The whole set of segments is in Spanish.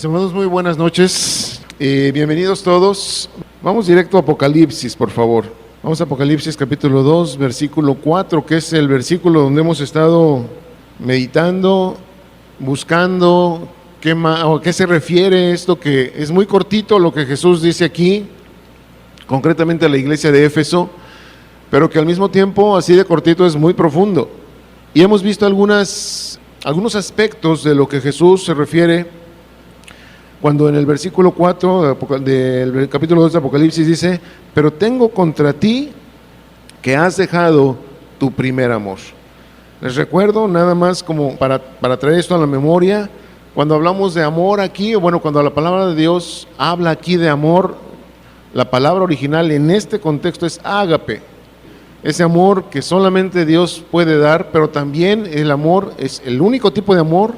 Mis hermanos, muy buenas noches. Bienvenidos todos. Vamos directo a Apocalipsis, por favor. Vamos a Apocalipsis capítulo 2, versículo 4, que es el versículo donde hemos estado meditando, buscando a qué se refiere esto, que es muy cortito lo que Jesús dice aquí, concretamente a la iglesia de Éfeso, pero que al mismo tiempo, así de cortito, es muy profundo. Y hemos visto algunos aspectos de lo que Jesús se refiere cuando en el versículo 4 del capítulo 2 de Apocalipsis dice: pero tengo contra ti que has dejado tu primer amor. Les recuerdo, nada más como para traer esto a la memoria, cuando hablamos de amor aquí, cuando la palabra de Dios habla aquí de amor, la palabra original en este contexto es ágape, ese amor que solamente Dios puede dar, pero también el amor es el único tipo de amor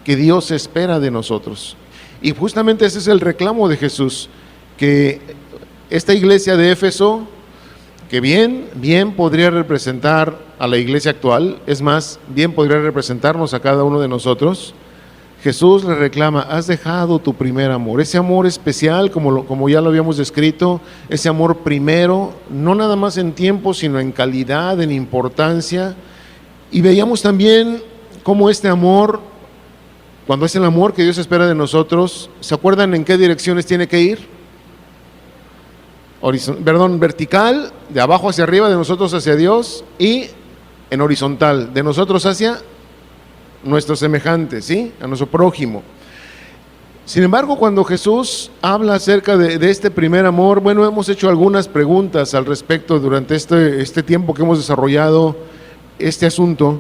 que Dios espera de nosotros. Y justamente ese es el reclamo de Jesús, que esta iglesia de Éfeso, que bien podría representar a la iglesia actual, es más, bien podría representarnos a cada uno de nosotros. Jesús le reclama: has dejado tu primer amor, ese amor especial, como ya lo habíamos descrito, ese amor primero, no nada más en tiempo, sino en calidad, en importancia. Y veíamos también cómo este amor, cuando es el amor que Dios espera de nosotros, ¿se acuerdan en qué direcciones tiene que ir? Vertical, de abajo hacia arriba, de nosotros hacia Dios, y en horizontal, de nosotros hacia nuestros semejantes, ¿sí? A nuestro prójimo. Sin embargo, cuando Jesús habla acerca de este primer amor, hemos hecho algunas preguntas al respecto durante este tiempo que hemos desarrollado este asunto.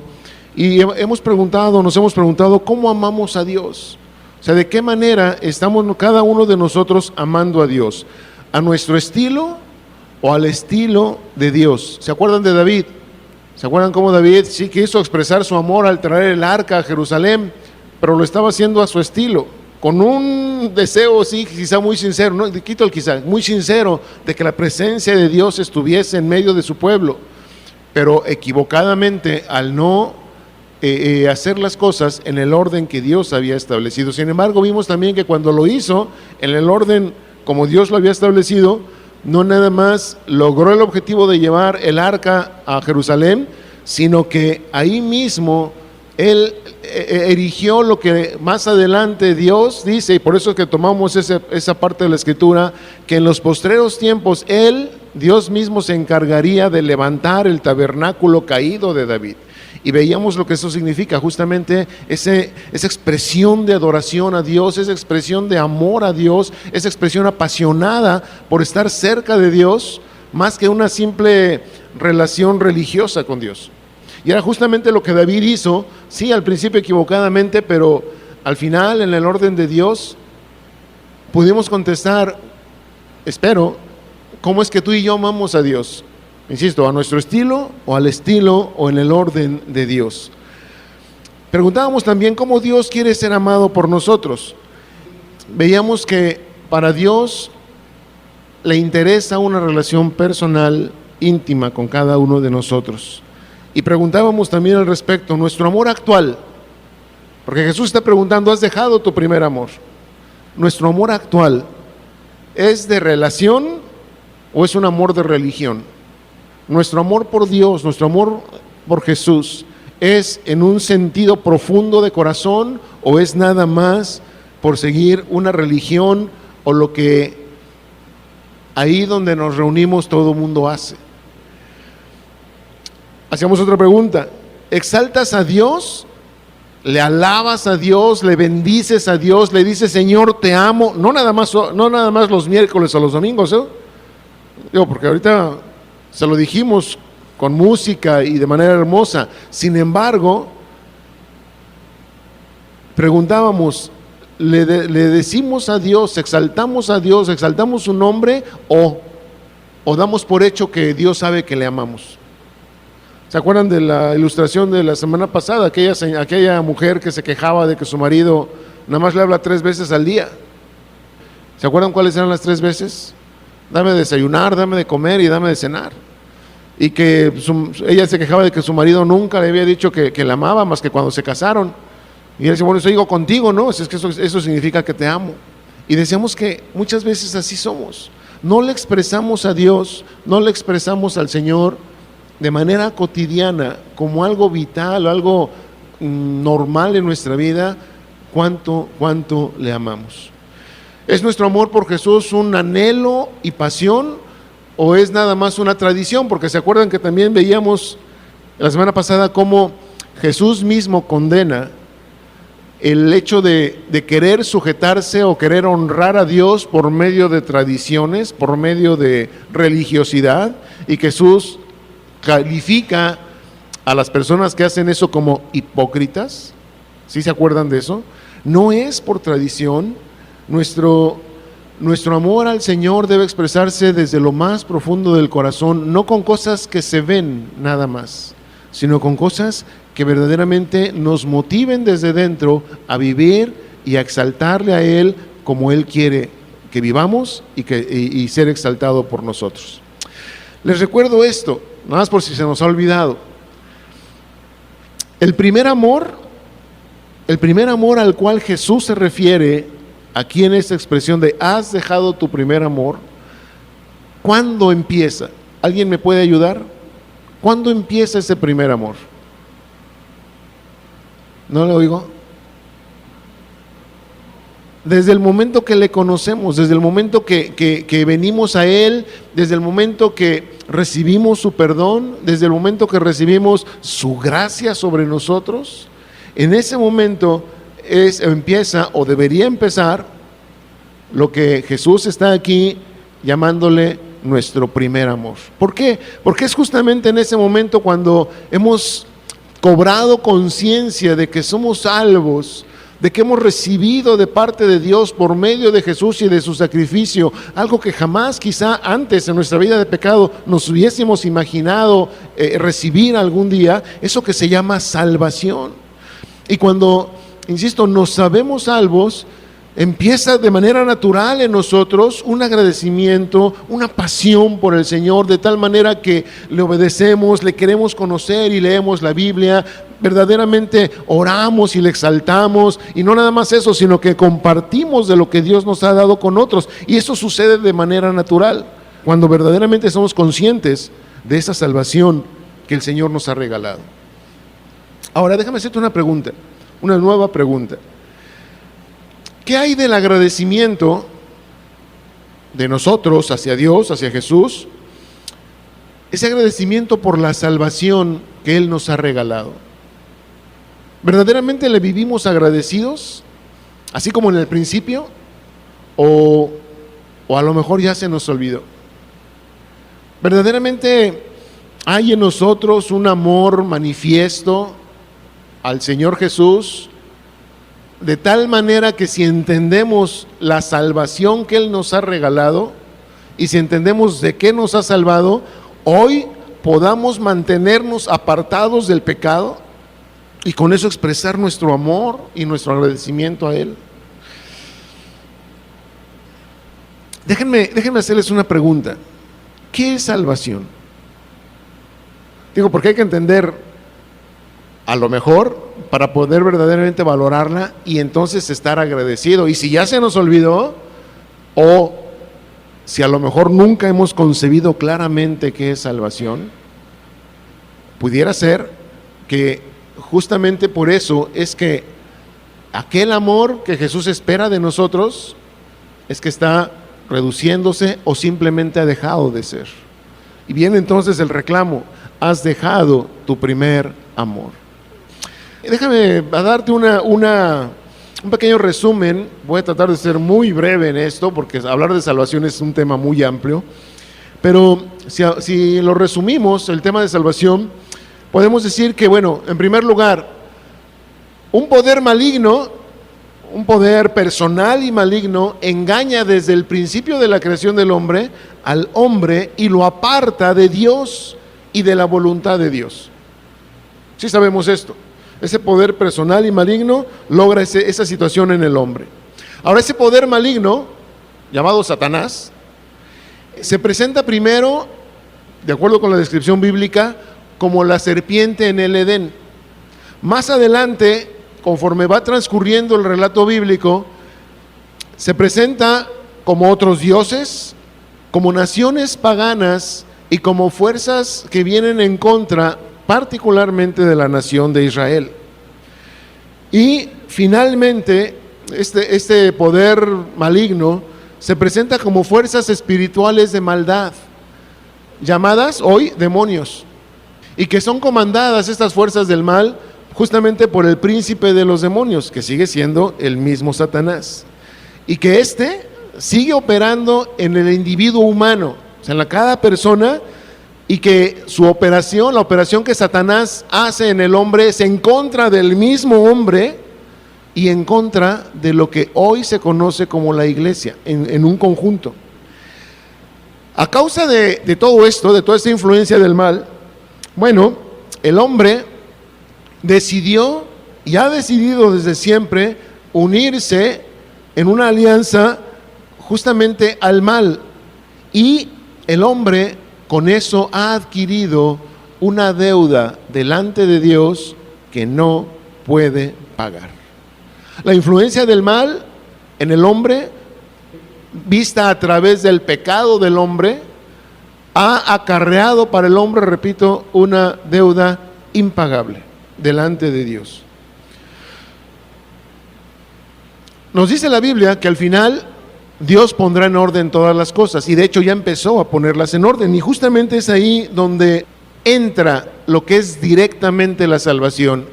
Y nos hemos preguntado cómo amamos a Dios. O sea, de qué manera estamos cada uno de nosotros amando a Dios. ¿A nuestro estilo o al estilo de Dios? ¿Se acuerdan de David? ¿Se acuerdan cómo David sí quiso expresar su amor al traer el arca a Jerusalén? Pero lo estaba haciendo a su estilo, con un deseo, sí, quizá muy sincero, no, quito el quizá, muy sincero, de que la presencia de Dios estuviese en medio de su pueblo. Pero equivocadamente, al no hacer las cosas en el orden que Dios había establecido. Sin embargo, vimos también que cuando lo hizo en el orden como Dios lo había establecido, no nada más logró el objetivo de llevar el arca a Jerusalén, sino que ahí mismo él erigió lo que más adelante Dios dice, y por eso es que tomamos esa parte de la escritura, que en los postreros tiempos Dios mismo se encargaría de levantar el tabernáculo caído de David. Y veíamos lo que eso significa, justamente esa expresión de adoración a Dios, esa expresión de amor a Dios, esa expresión apasionada por estar cerca de Dios, más que una simple relación religiosa con Dios. Y era justamente lo que David hizo, sí, al principio equivocadamente, pero al final, en el orden de Dios, pudimos contestar, espero, ¿cómo es que tú y yo amamos a Dios? Insisto, a nuestro estilo o al estilo o en el orden de Dios. Preguntábamos también cómo Dios quiere ser amado por nosotros. Veíamos que para Dios le interesa una relación personal, íntima con cada uno de nosotros. Y preguntábamos también al respecto, nuestro amor actual, porque Jesús está preguntando: ¿has dejado tu primer amor? ¿Nuestro amor actual es de relación o es un amor de religión? Nuestro amor por Dios, nuestro amor por Jesús, ¿es en un sentido profundo de corazón o es nada más por seguir una religión o lo que ahí donde nos reunimos todo el mundo hace? Hacíamos otra pregunta: ¿exaltas a Dios? ¿Le alabas a Dios? ¿Le bendices a Dios? ¿Le dices: Señor, te amo? No nada más los miércoles o los domingos, porque ahorita se lo dijimos con música y de manera hermosa. Sin embargo, preguntábamos, ¿le decimos a Dios, exaltamos su nombre o damos por hecho que Dios sabe que le amamos? ¿Se acuerdan de la ilustración de la semana pasada? Aquella mujer que se quejaba de que su marido nada más le habla 3 veces al día. ¿Se acuerdan cuáles eran las 3 veces? Dame de desayunar, dame de comer y dame de cenar. Y que ella se quejaba de que su marido nunca le había dicho que la amaba más que cuando se casaron. Y él dice, bueno, eso digo contigo, ¿no? Es que eso significa que te amo. Y decíamos que muchas veces así somos. No le expresamos a Dios, no le expresamos al Señor de manera cotidiana, como algo vital, algo normal en nuestra vida, cuánto le amamos. ¿Es nuestro amor por Jesús un anhelo y pasión o es nada más una tradición? Porque se acuerdan que también veíamos la semana pasada cómo Jesús mismo condena el hecho de querer sujetarse o querer honrar a Dios por medio de tradiciones, por medio de religiosidad, y Jesús califica a las personas que hacen eso como hipócritas. ¿Sí se acuerdan de eso? No es por tradición. Nuestro amor al Señor debe expresarse desde lo más profundo del corazón, no con cosas que se ven nada más, sino con cosas que verdaderamente nos motiven desde dentro a vivir y a exaltarle a Él como Él quiere que vivamos y ser exaltado por nosotros. Les recuerdo esto, nada más por si se nos ha olvidado. El primer amor al cual Jesús se refiere aquí en esta expresión de has dejado tu primer amor, ¿cuándo empieza? ¿Alguien me puede ayudar? ¿Cuándo empieza ese primer amor? ¿No lo oigo? Desde el momento que le conocemos, desde el momento que venimos a Él, desde el momento que recibimos su perdón, desde el momento que recibimos su gracia sobre nosotros, en ese momento empieza o debería empezar lo que Jesús está aquí llamándole nuestro primer amor. ¿Por qué? Porque es justamente en ese momento cuando hemos cobrado conciencia de que somos salvos, de que hemos recibido de parte de Dios por medio de Jesús y de su sacrificio, algo que jamás quizá antes en nuestra vida de pecado nos hubiésemos imaginado recibir algún día, eso que se llama salvación. Y cuando, insisto, nos sabemos salvos, empieza de manera natural en nosotros un agradecimiento, una pasión por el Señor, de tal manera que le obedecemos, le queremos conocer y leemos la Biblia, verdaderamente oramos y le exaltamos, y no nada más eso, sino que compartimos de lo que Dios nos ha dado con otros, y eso sucede de manera natural, cuando verdaderamente somos conscientes de esa salvación que el Señor nos ha regalado. Ahora déjame hacerte una pregunta, una nueva pregunta. ¿Qué hay del agradecimiento de nosotros hacia Dios, hacia Jesús? Ese agradecimiento por la salvación que Él nos ha regalado. ¿Verdaderamente le vivimos agradecidos? Así como en el principio, o a lo mejor ya se nos olvidó. ¿Verdaderamente hay en nosotros un amor manifiesto al Señor Jesús? De tal manera que si entendemos la salvación que Él nos ha regalado y si entendemos de qué nos ha salvado, hoy podamos mantenernos apartados del pecado y con eso expresar nuestro amor y nuestro agradecimiento a Él. Déjenme hacerles una pregunta. ¿Qué es salvación? Digo, porque hay que entender, a lo mejor, para poder verdaderamente valorarla y entonces estar agradecido. Y si ya se nos olvidó, o si a lo mejor nunca hemos concebido claramente qué es salvación, pudiera ser que justamente por eso es que aquel amor que Jesús espera de nosotros es que está reduciéndose o simplemente ha dejado de ser. Y viene entonces el reclamo: has dejado tu primer amor. Déjame darte un pequeño resumen. Voy a tratar de ser muy breve en esto porque hablar de salvación es un tema muy amplio, pero si lo resumimos, el tema de salvación, podemos decir que, bueno, en primer lugar, un poder maligno, un poder personal y maligno engaña desde el principio de la creación del hombre al hombre y lo aparta de Dios y de la voluntad de Dios. Sí sabemos esto. Ese poder personal y maligno logra esa situación en el hombre. Ahora, ese poder maligno, llamado Satanás, se presenta primero, de acuerdo con la descripción bíblica, como la serpiente en el Edén. Más adelante conforme va transcurriendo el relato bíblico, se presenta como otros dioses, como naciones paganas y como fuerzas que vienen en contra, particularmente de la nación de Israel. Y finalmente, este poder maligno se presenta como fuerzas espirituales de maldad, llamadas hoy demonios, y que son comandadas estas fuerzas del mal justamente por el príncipe de los demonios, que sigue siendo el mismo Satanás, y que sigue operando en el individuo humano, o sea, en cada persona, y que su operación, la operación que Satanás hace en el hombre, es en contra del mismo hombre y en contra de lo que hoy se conoce como la iglesia, en un conjunto. A causa de todo esto, de toda esta influencia del mal, bueno, el hombre decidió y ha decidido desde siempre unirse en una alianza justamente al mal, y el hombre con eso ha adquirido una deuda delante de Dios que no puede pagar. La influencia del mal en el hombre, vista a través del pecado del hombre, ha acarreado para el hombre, repito, una deuda impagable delante de Dios. Nos dice la Biblia que al final Dios pondrá en orden todas las cosas, y de hecho ya empezó a ponerlas en orden, y justamente es ahí donde entra lo que es directamente la salvación.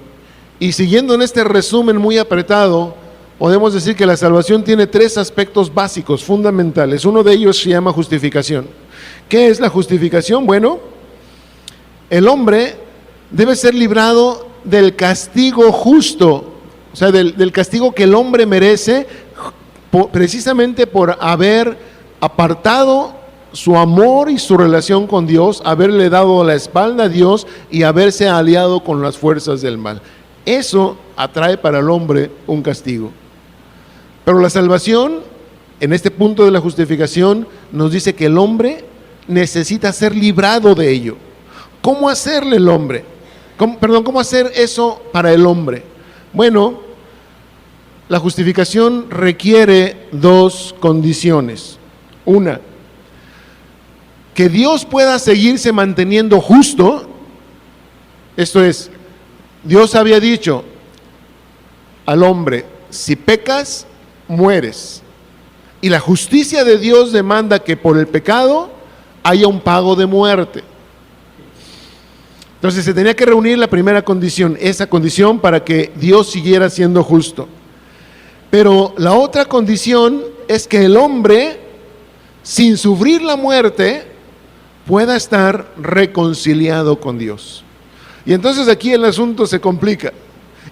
Y siguiendo en este resumen muy apretado, podemos decir que la salvación tiene tres aspectos básicos, fundamentales. Uno de ellos se llama justificación. ¿Qué es la justificación? Bueno, el hombre debe ser librado del castigo justo, o sea, del castigo que el hombre merece, precisamente por haber apartado su amor y su relación con Dios, haberle dado la espalda a Dios y haberse aliado con las fuerzas del mal. Eso atrae para el hombre un castigo. Pero la salvación, en este punto de la justificación, nos dice que el hombre necesita ser librado de ello. ¿Cómo hacerle el hombre? ¿Cómo hacer eso para el hombre? Bueno, la justificación requiere dos condiciones. Una, que Dios pueda seguirse manteniendo justo. Esto es, Dios había dicho al hombre: si pecas, mueres. Y la justicia de Dios demanda que por el pecado haya un pago de muerte. Entonces se tenía que reunir la primera condición, esa condición para que Dios siguiera siendo justo. Pero la otra condición es que el hombre, sin sufrir la muerte, pueda estar reconciliado con Dios. Y entonces aquí el asunto se complica.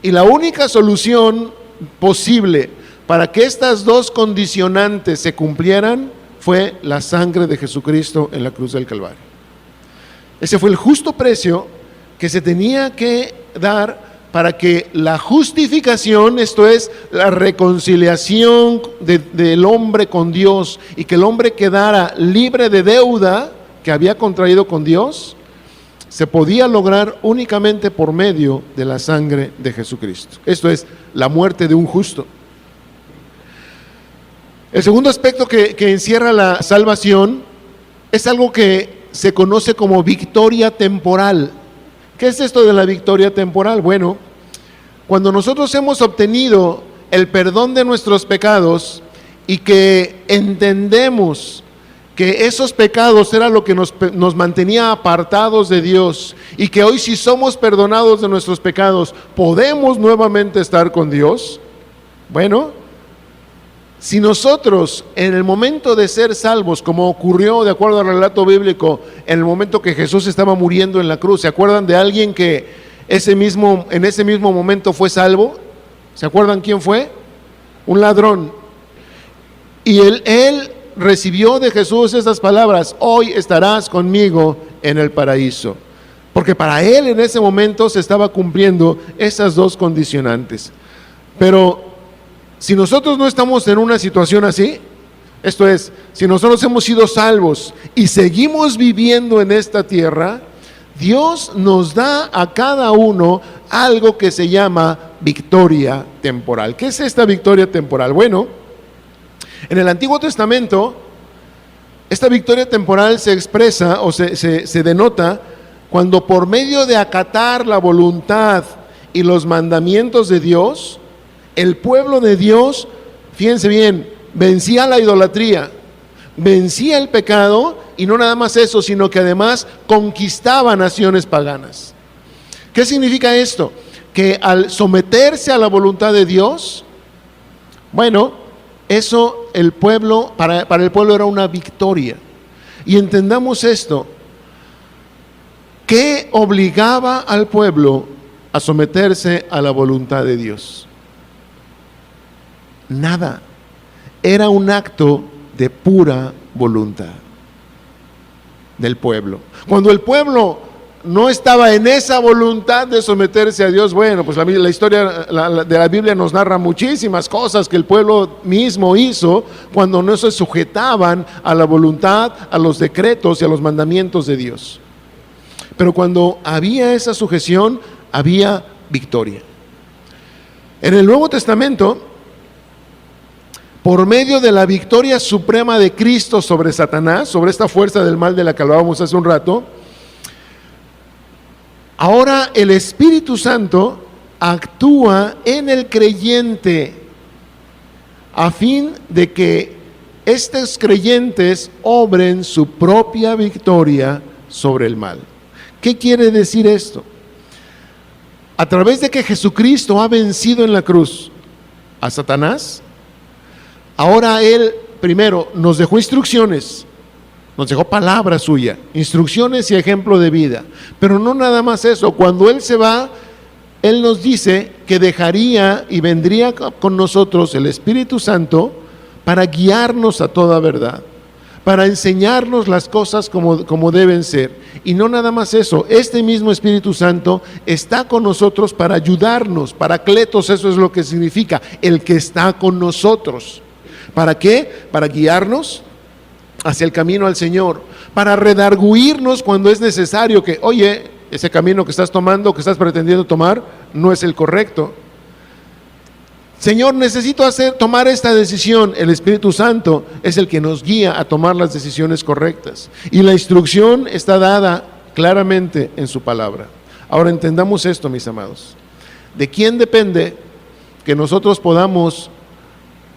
Y la única solución posible para que estas dos condicionantes se cumplieran fue la sangre de Jesucristo en la cruz del Calvario. Ese fue el justo precio que se tenía que dar para que la justificación, esto es, la reconciliación del hombre con Dios, y que el hombre quedara libre de deuda que había contraído con Dios, se podía lograr únicamente por medio de la sangre de Jesucristo. Esto es, la muerte de un justo. El segundo aspecto que encierra la salvación es algo que se conoce como victoria temporal. ¿Qué es esto de la victoria temporal? Bueno, cuando nosotros hemos obtenido el perdón de nuestros pecados y que entendemos que esos pecados era lo que nos mantenía apartados de Dios, y que hoy, si somos perdonados de nuestros pecados, podemos nuevamente estar con Dios. Bueno, si nosotros en el momento de ser salvos, como ocurrió de acuerdo al relato bíblico, en el momento que Jesús estaba muriendo en la cruz, ¿se acuerdan de alguien que en ese mismo momento fue salvo? ¿Se acuerdan quién fue? Un ladrón. Y él recibió de Jesús estas palabras: hoy estarás conmigo en el paraíso. Porque para él en ese momento se estaba cumpliendo esas dos condicionantes. Pero si nosotros no estamos en una situación así, esto es, si nosotros hemos sido salvos y seguimos viviendo en esta tierra, Dios nos da a cada uno algo que se llama victoria temporal. ¿Qué es esta victoria temporal? Bueno, en el Antiguo Testamento, esta victoria temporal se expresa o se denota cuando por medio de acatar la voluntad y los mandamientos de Dios, el pueblo de Dios, fíjense bien, vencía la idolatría, vencía el pecado, y no nada más eso, sino que además conquistaba naciones paganas. ¿Qué significa esto? Que al someterse a la voluntad de Dios, bueno, eso el pueblo, para el pueblo era una victoria. Y entendamos esto, ¿qué obligaba al pueblo a someterse a la voluntad de Dios? Nada. Era un acto de pura voluntad del pueblo. Cuando el pueblo no estaba en esa voluntad de someterse a Dios, bueno, pues la historia de la Biblia nos narra muchísimas cosas que el pueblo mismo hizo cuando no se sujetaban a la voluntad, a los decretos y a los mandamientos de Dios. Pero cuando había esa sujeción, había victoria. En el Nuevo Testamento, por medio de la victoria suprema de Cristo sobre Satanás, sobre esta fuerza del mal de la que hablábamos hace un rato, ahora el Espíritu Santo actúa en el creyente a fin de que estos creyentes obren su propia victoria sobre el mal. ¿Qué quiere decir esto? A través de que Jesucristo ha vencido en la cruz a Satanás, ahora Él primero nos dejó instrucciones, nos dejó palabra suya, instrucciones y ejemplo de vida. Pero no nada más eso, cuando Él se va, Él nos dice que dejaría y vendría con nosotros el Espíritu Santo para guiarnos a toda verdad, para enseñarnos las cosas como deben ser. Y no nada más eso, este mismo Espíritu Santo está con nosotros para ayudarnos, paracletos, eso es lo que significa, el que está con nosotros. ¿Para qué? Para guiarnos hacia el camino al Señor, para redarguirnos cuando es necesario que, oye, ese camino que estás tomando, que estás pretendiendo tomar, no es el correcto. Señor, necesito tomar esta decisión. El Espíritu Santo es el que nos guía a tomar las decisiones correctas. Y la instrucción está dada claramente en su palabra. Ahora entendamos esto, mis amados. ¿De quién depende que nosotros podamos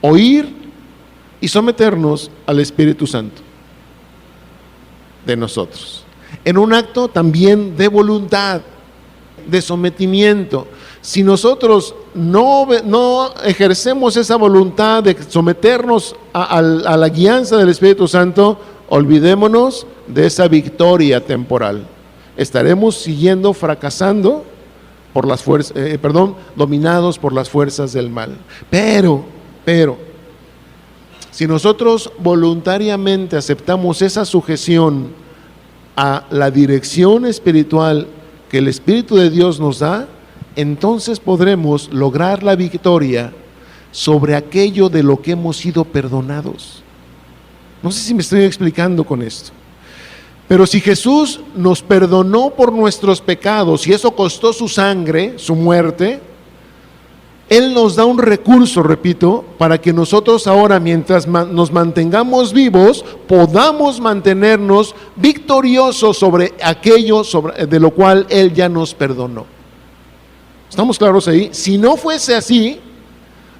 oír y someternos al Espíritu Santo? De nosotros. En un acto también de voluntad, de sometimiento. Si nosotros no ejercemos esa voluntad de someternos a la guianza del Espíritu Santo, olvidémonos de esa victoria temporal. Estaremos fracasando por las dominados por las fuerzas del mal. Pero, si nosotros voluntariamente aceptamos esa sujeción a la dirección espiritual que el Espíritu de Dios nos da, entonces podremos lograr la victoria sobre aquello de lo que hemos sido perdonados. No sé si me estoy explicando con esto. Pero si Jesús nos perdonó por nuestros pecados y eso costó su sangre, su muerte, Él nos da un recurso, repito, para que nosotros ahora, mientras nos mantengamos vivos, podamos mantenernos victoriosos sobre aquello de lo cual Él ya nos perdonó. ¿Estamos claros ahí? Si no fuese así,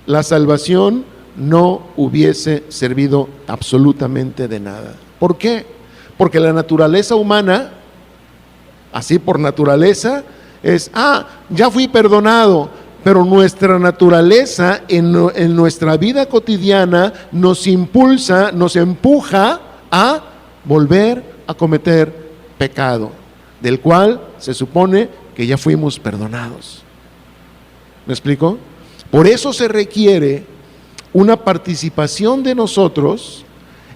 la salvación no hubiese servido absolutamente de nada. ¿Por qué? Porque la naturaleza humana, así por naturaleza, es, ya fui perdonado. Pero nuestra naturaleza en nuestra vida cotidiana nos impulsa, nos empuja a volver a cometer pecado, del cual se supone que ya fuimos perdonados. ¿Me explico? Por eso se requiere una participación de nosotros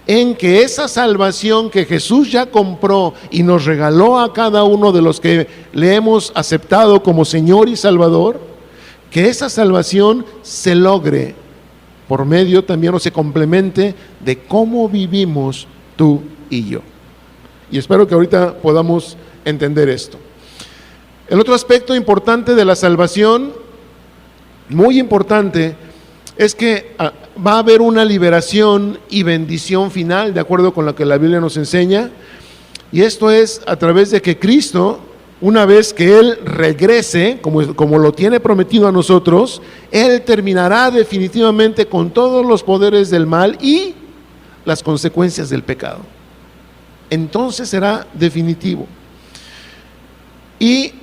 en que esa salvación que Jesús ya compró y nos regaló a cada uno de los que le hemos aceptado como Señor y Salvador, que esa salvación se logre por medio también o se complemente de cómo vivimos tú y yo. Y espero que ahorita podamos entender esto. El otro aspecto importante de la salvación, muy importante, es que va a haber una liberación y bendición final, de acuerdo con lo que la Biblia nos enseña, y esto es a través de que Cristo, una vez que Él regrese, como lo tiene prometido a nosotros, Él terminará definitivamente con todos los poderes del mal y las consecuencias del pecado. Entonces será definitivo. Y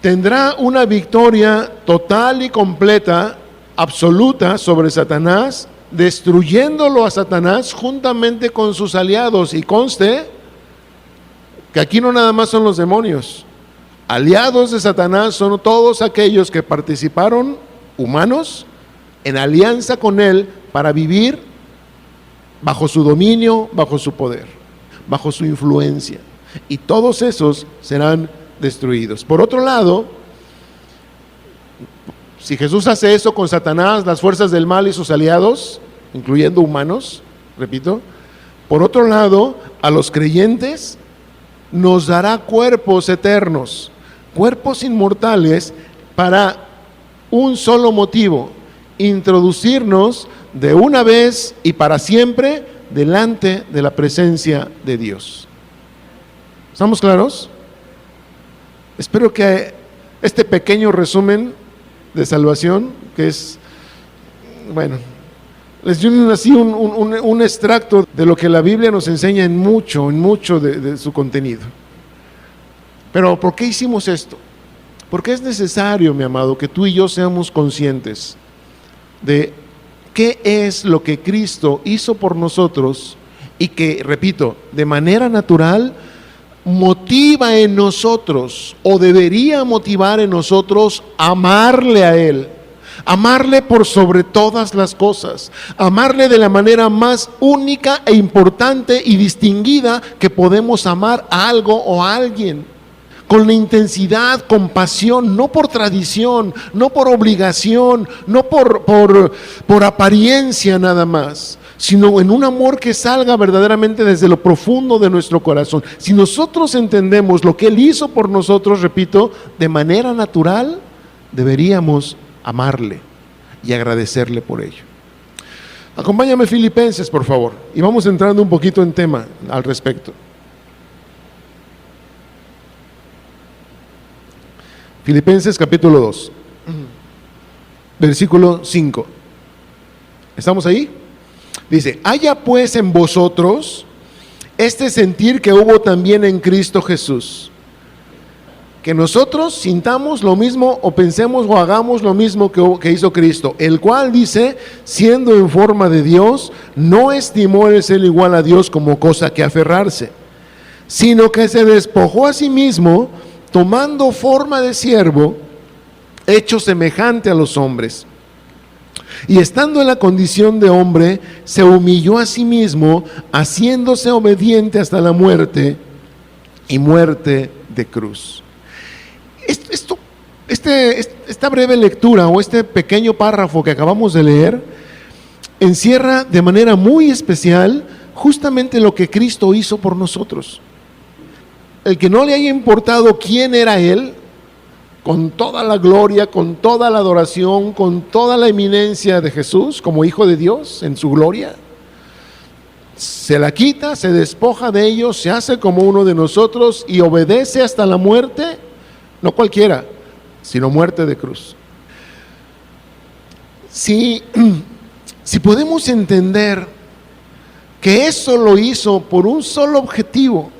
tendrá una victoria total y completa, absoluta sobre Satanás, destruyéndolo a Satanás juntamente con sus aliados. Y conste que aquí no nada más son los demonios. Aliados de Satanás son todos aquellos que participaron, humanos, en alianza con él para vivir bajo su dominio, bajo su poder, bajo su influencia. Y todos esos serán destruidos. Por otro lado, si Jesús hace eso con Satanás, las fuerzas del mal y sus aliados, incluyendo humanos, repito, por otro lado, a los creyentes nos dará cuerpos eternos, cuerpos inmortales, para un solo motivo: introducirnos de una vez y para siempre delante de la presencia de Dios. ¿Estamos claros? Espero que este pequeño resumen de salvación, que es, bueno, les doy así un extracto de lo que la Biblia nos enseña en mucho de su contenido. Pero ¿por qué hicimos esto? Porque es necesario, mi amado, que tú y yo seamos conscientes de qué es lo que Cristo hizo por nosotros y que, repito, de manera natural motiva en nosotros, o debería motivar en nosotros, amarle a Él, amarle por sobre todas las cosas, amarle de la manera más única e importante y distinguida que podemos amar a algo o a alguien, con la intensidad, con pasión, no por tradición, no por obligación, no por apariencia nada más, sino en un amor que salga verdaderamente desde lo profundo de nuestro corazón. Si nosotros entendemos lo que Él hizo por nosotros, repito, de manera natural, deberíamos amarle y agradecerle por ello. Acompáñame a Filipenses, por favor, y vamos entrando un poquito en tema al respecto. Filipenses capítulo 2, versículo 5. ¿Estamos ahí? Dice: haya pues en vosotros este sentir que hubo también en Cristo Jesús, que nosotros sintamos lo mismo o pensemos o hagamos lo mismo que hizo Cristo, el cual, dice, siendo en forma de Dios, no estimó el ser igual a Dios como cosa que aferrarse, sino que se despojó a sí mismo, tomando forma de siervo, hecho semejante a los hombres. Y estando en la condición de hombre, se humilló a sí mismo, haciéndose obediente hasta la muerte, y muerte de cruz. Esta breve lectura o este pequeño párrafo que acabamos de leer encierra de manera muy especial justamente lo que Cristo hizo por nosotros. El que no le haya importado quién era Él, con toda la gloria, con toda la adoración, con toda la eminencia de Jesús como Hijo de Dios en su gloria, se la quita, se despoja de ellos, se hace como uno de nosotros y obedece hasta la muerte, no cualquiera, sino muerte de cruz. Si podemos entender que eso lo hizo por un solo objetivo,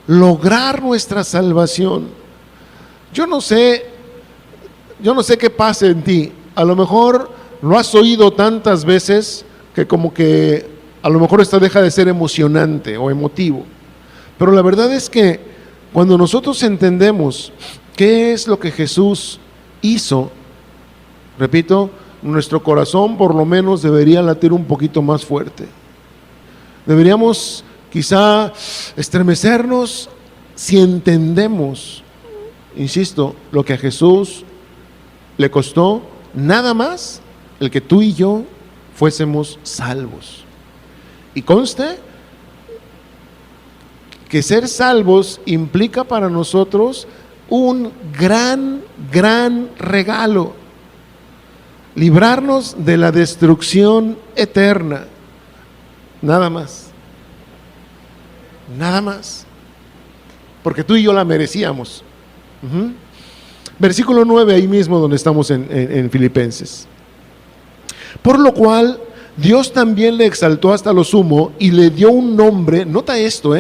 lograr nuestra salvación. Yo no sé qué pasa en ti. A lo mejor lo has oído tantas veces que como que a lo mejor esto deja de ser emocionante o emotivo. Pero la verdad es que cuando nosotros entendemos qué es lo que Jesús hizo, repito, nuestro corazón por lo menos debería latir un poquito más fuerte. Deberíamos quizá estremecernos si entendemos, insisto, lo que a Jesús le costó nada más el que tú y yo fuésemos salvos. Y conste que ser salvos implica para nosotros un gran regalo. Librarnos de la destrucción eterna. Nada más. Nada más. Porque tú y yo la merecíamos. Versículo 9, ahí mismo donde estamos en Filipenses. Por lo cual, Dios también le exaltó hasta lo sumo y le dio un nombre, nota esto,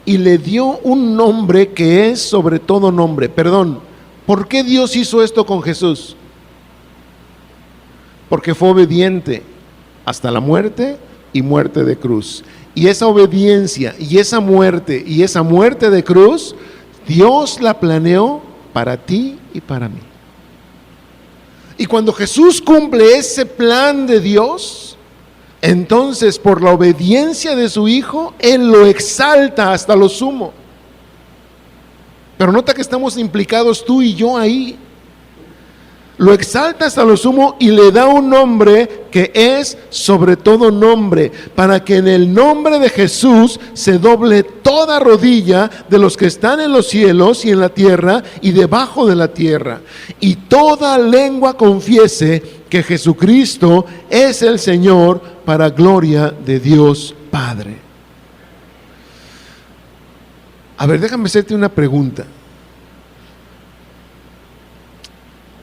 y le dio un nombre que es sobre todo nombre. Perdón, ¿por qué Dios hizo esto con Jesús? Porque fue obediente hasta la muerte y muerte de cruz. Y esa obediencia y esa muerte de cruz, Dios la planeó para ti y para mí. Y cuando Jesús cumple ese plan de Dios, entonces por la obediencia de su Hijo, Él lo exalta hasta lo sumo. Pero nota que estamos implicados tú y yo ahí. Lo exalta hasta lo sumo y le da un nombre que es sobre todo nombre, para que en el nombre de Jesús se doble toda rodilla de los que están en los cielos y en la tierra y debajo de la tierra, y toda lengua confiese que Jesucristo es el Señor, para gloria de Dios Padre. A ver, déjame hacerte una pregunta.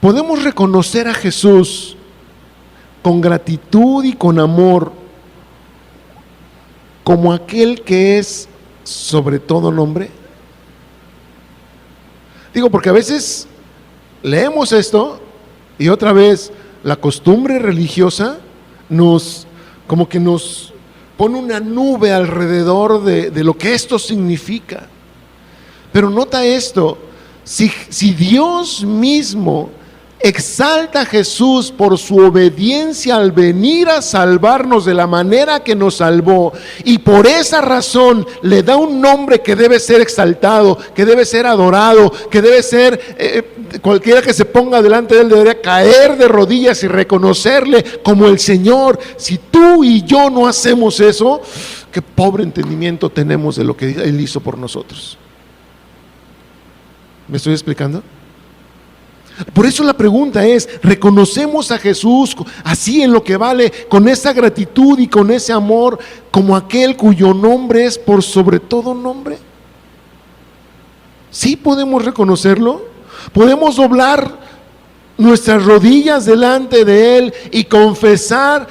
¿Podemos reconocer a Jesús con gratitud y con amor como aquel que es sobre todo nombre? Digo, porque a veces leemos esto y otra vez la costumbre religiosa como que nos pone una nube alrededor de lo que esto significa. Pero nota esto, si Dios mismo exalta a Jesús por su obediencia al venir a salvarnos de la manera que nos salvó, y por esa razón le da un nombre que debe ser exaltado, que debe ser adorado, que debe ser, cualquiera que se ponga delante de Él debería caer de rodillas y reconocerle como el Señor. Si tú y yo no hacemos eso, qué pobre entendimiento tenemos de lo que Él hizo por nosotros. ¿Me estoy explicando? Por eso la pregunta es, ¿reconocemos a Jesús así en lo que vale, con esa gratitud y con ese amor, como aquel cuyo nombre es por sobre todo nombre? ¿Sí podemos reconocerlo? ¿Podemos doblar nuestras rodillas delante de Él y confesar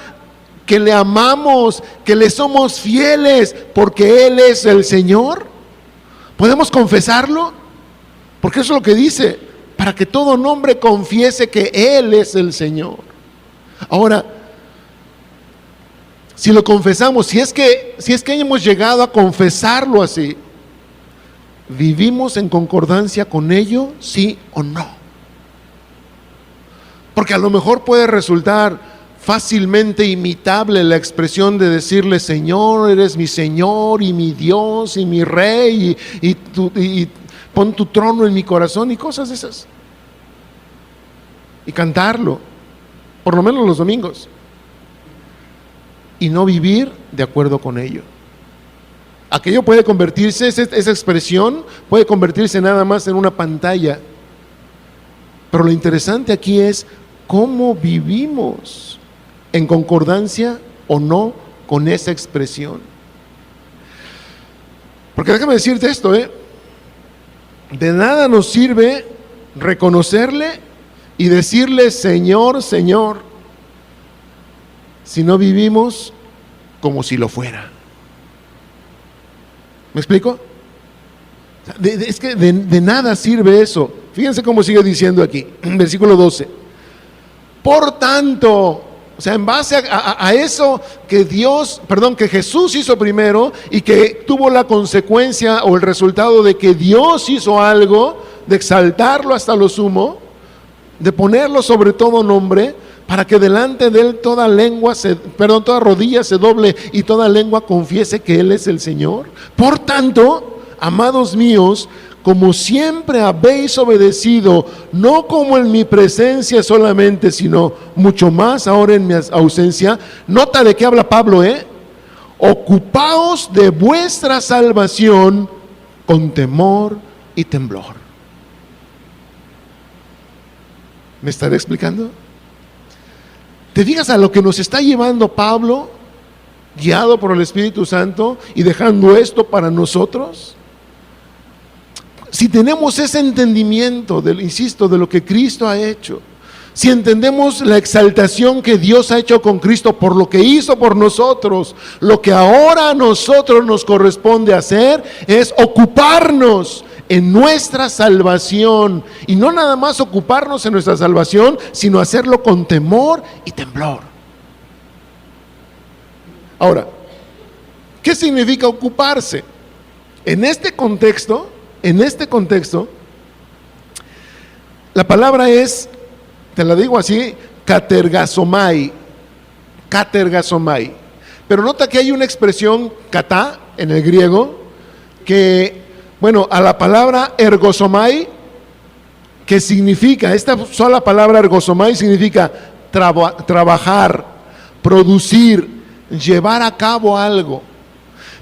que le amamos, que le somos fieles porque Él es el Señor? ¿Podemos confesarlo? Porque eso es lo que dice, para que todo nombre confiese que Él es el Señor. Ahora, si lo confesamos, si es que hemos llegado a confesarlo así, ¿vivimos en concordancia con ello, sí o no? Porque a lo mejor puede resultar fácilmente imitable la expresión de decirle: Señor, eres mi Señor y mi Dios y mi Rey, y pon tu trono en mi corazón, y cosas de esas, y cantarlo, por lo menos los domingos, y no vivir de acuerdo con ello. Aquello puede convertirse, esa expresión puede convertirse nada más en una pantalla, pero lo interesante aquí es cómo vivimos en concordancia o no con esa expresión. Porque déjame decirte esto, de nada nos sirve reconocerle y decirle Señor, Señor, si no vivimos como si lo fuera. ¿Me explico? Es que de nada sirve eso. Fíjense cómo sigue diciendo aquí, versículo 12. Por tanto, o sea, en base a eso que Jesús hizo primero y que tuvo la consecuencia o el resultado de que Dios hizo algo, de exaltarlo hasta lo sumo, de ponerlo sobre todo nombre, para que delante de Él toda rodilla se doble y toda lengua confiese que Él es el Señor. Por tanto, amados míos, como siempre habéis obedecido, no como en mi presencia solamente, sino mucho más ahora en mi ausencia. Nota de qué habla Pablo, Ocupaos de vuestra salvación con temor y temblor. ¿Me estaré explicando? ¿Te fijas a lo que nos está llevando Pablo, guiado por el Espíritu Santo y dejando esto para nosotros? Si tenemos ese entendimiento, insisto, de lo que Cristo ha hecho, si entendemos la exaltación que Dios ha hecho con Cristo por lo que hizo por nosotros, lo que ahora a nosotros nos corresponde hacer es ocuparnos en nuestra salvación, y no nada más ocuparnos en nuestra salvación, sino hacerlo con temor y temblor. Ahora, ¿qué significa ocuparse? En este contexto, la palabra es, te la digo así, katergasomai. Pero nota que hay una expresión kata en el griego que, bueno, a la palabra ergosomai, que significa, esta sola palabra ergosomai significa trabajar, producir, llevar a cabo algo.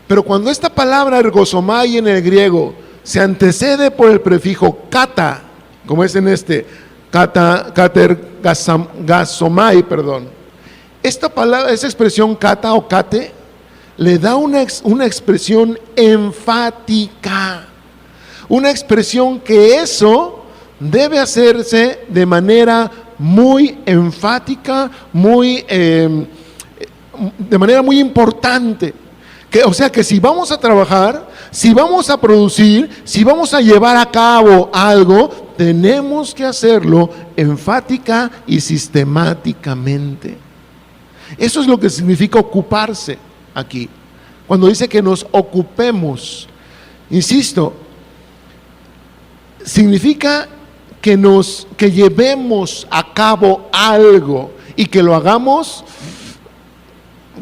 Pero cuando esta palabra ergosomai en el griego se antecede por el prefijo kata, como es en katergasomai, esta palabra, esa expresión kata o kate, le da una expresión enfática, una expresión que eso debe hacerse de manera muy enfática, de manera muy importante. O sea que si vamos a trabajar, si vamos a producir, si vamos a llevar a cabo algo, tenemos que hacerlo enfática y sistemáticamente. Eso es lo que significa ocuparse aquí, cuando dice que nos ocupemos. Insisto, significa que llevemos a cabo algo y que lo hagamos,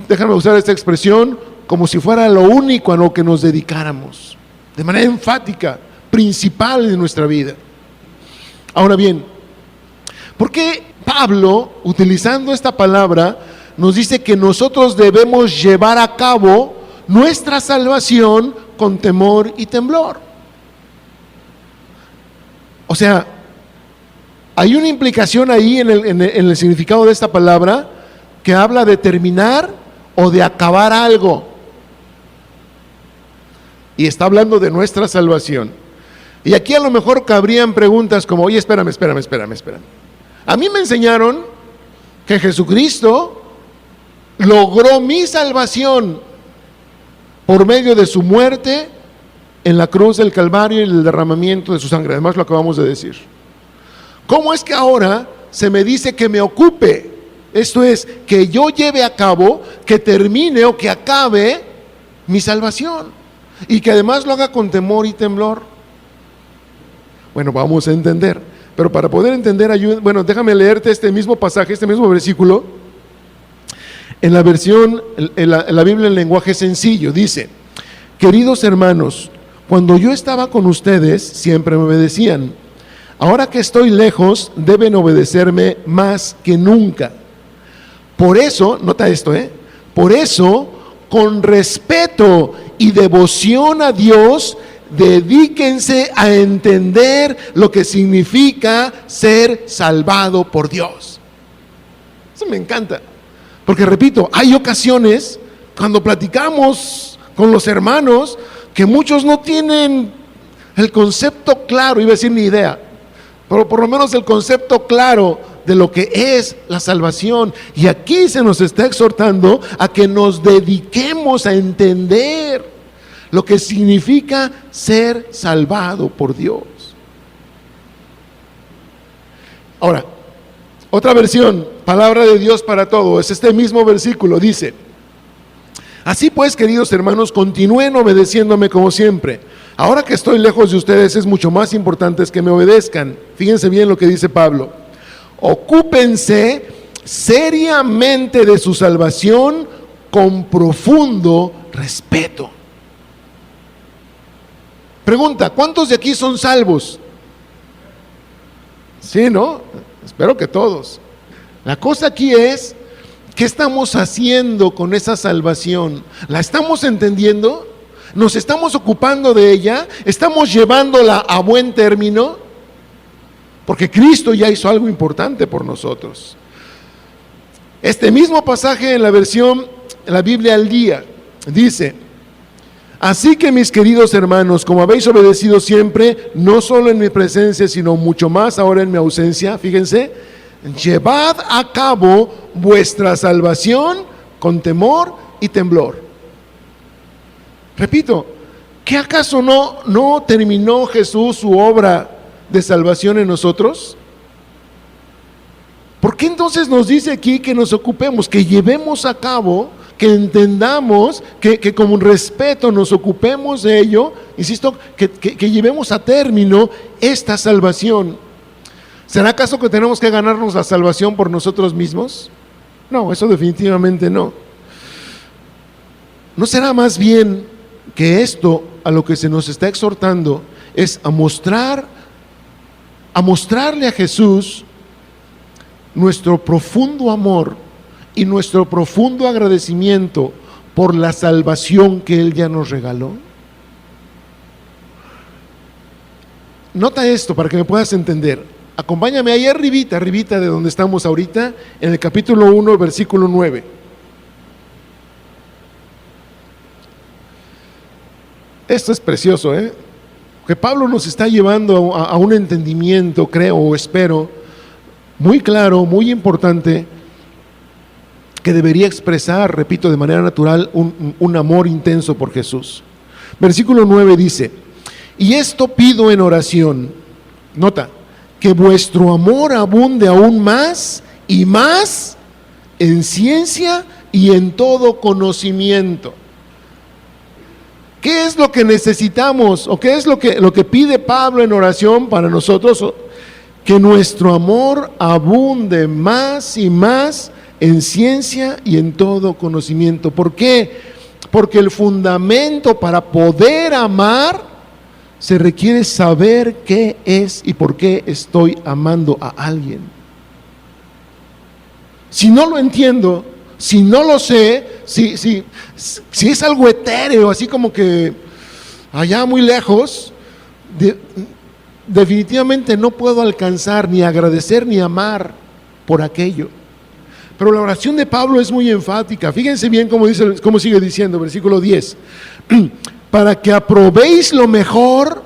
déjame usar esta expresión, como si fuera lo único a lo que nos dedicáramos, de manera enfática, principal en nuestra vida. Ahora bien, ¿por qué Pablo, utilizando esta palabra, nos dice que nosotros debemos llevar a cabo nuestra salvación con temor y temblor? O sea, hay una implicación ahí en el significado de esta palabra que habla de terminar o de acabar algo. Y está hablando de nuestra salvación. Y aquí a lo mejor cabrían preguntas como, oye, espérame. A mí me enseñaron que Jesucristo logró mi salvación por medio de su muerte en la cruz del Calvario y el derramamiento de su sangre. Además lo acabamos de decir. ¿Cómo es que ahora se me dice que me ocupe? Esto es, que yo lleve a cabo, que termine o que acabe mi salvación. Y que además lo haga con temor y temblor. Bueno, vamos a entender. Pero para poder entender, déjame leerte este mismo pasaje, este mismo versículo. En la versión, en la Biblia en lenguaje sencillo, dice: queridos hermanos, cuando yo estaba con ustedes, siempre me obedecían. Ahora que estoy lejos, deben obedecerme más que nunca. Por eso, nota esto, por eso, con respeto y devoción a Dios, dedíquense a entender lo que significa ser salvado por Dios. Eso me encanta, porque repito, hay ocasiones cuando platicamos con los hermanos que muchos no tienen el concepto claro, iba a decir ni idea, pero por lo menos el concepto claro de lo que es la salvación. Y aquí se nos está exhortando a que nos dediquemos a entender lo que significa ser salvado por Dios. Ahora, otra versión, palabra de Dios para todos, es este mismo versículo, dice: así pues, queridos hermanos, continúen obedeciéndome como siempre. Ahora que estoy lejos de ustedes, es mucho más importante que me obedezcan. Fíjense bien lo que dice Pablo: ocúpense seriamente de su salvación con profundo respeto. Pregunta: ¿cuántos de aquí son salvos? Sí, ¿no? Espero que todos. La cosa aquí es ¿Qué estamos haciendo con esa salvación? ¿La estamos entendiendo? ¿Nos estamos ocupando de ella? ¿Estamos llevándola a buen término? Porque Cristo ya hizo algo importante por nosotros. Este mismo pasaje en la versión, en la Biblia al día, dice: así que mis queridos hermanos, como habéis obedecido siempre, no solo en mi presencia, sino mucho más ahora en mi ausencia, fíjense, llevad a cabo vuestra salvación con temor y temblor. Repito, ¿qué acaso no terminó Jesús su obra de salvación en nosotros? ¿Por qué entonces nos dice aquí que nos ocupemos, que llevemos a cabo, que entendamos, que con respeto nos ocupemos de ello? Insisto, que llevemos a término esta salvación. ¿Será acaso que tenemos que ganarnos la salvación por nosotros mismos? No, eso definitivamente no. ¿No será más bien que esto a lo que se nos está exhortando es a mostrarle a Jesús nuestro profundo amor y nuestro profundo agradecimiento por la salvación que Él ya nos regaló? Nota esto para que me puedas entender. Acompáñame ahí arribita de donde estamos ahorita, en el capítulo 1, versículo 9. Esto es precioso, que Pablo nos está llevando a un entendimiento, creo o espero, muy claro, muy importante, que debería expresar, repito, de manera natural, un amor intenso por Jesús. Versículo 9 dice: y esto pido en oración, nota, que vuestro amor abunde aún más y más en ciencia y en todo conocimiento. ¿Qué es lo que necesitamos? ¿O qué es lo que pide Pablo en oración para nosotros? Que nuestro amor abunde más y más en ciencia y en todo conocimiento. ¿Por qué? Porque el fundamento para poder amar se requiere saber qué es y por qué estoy amando a alguien. Si no lo entiendo, si no lo sé, si es algo etéreo, así como que allá muy lejos, definitivamente no puedo alcanzar ni agradecer ni amar por aquello. Pero la oración de Pablo es muy enfática. Fíjense bien cómo sigue diciendo, versículo 10. Para que aprobéis lo mejor,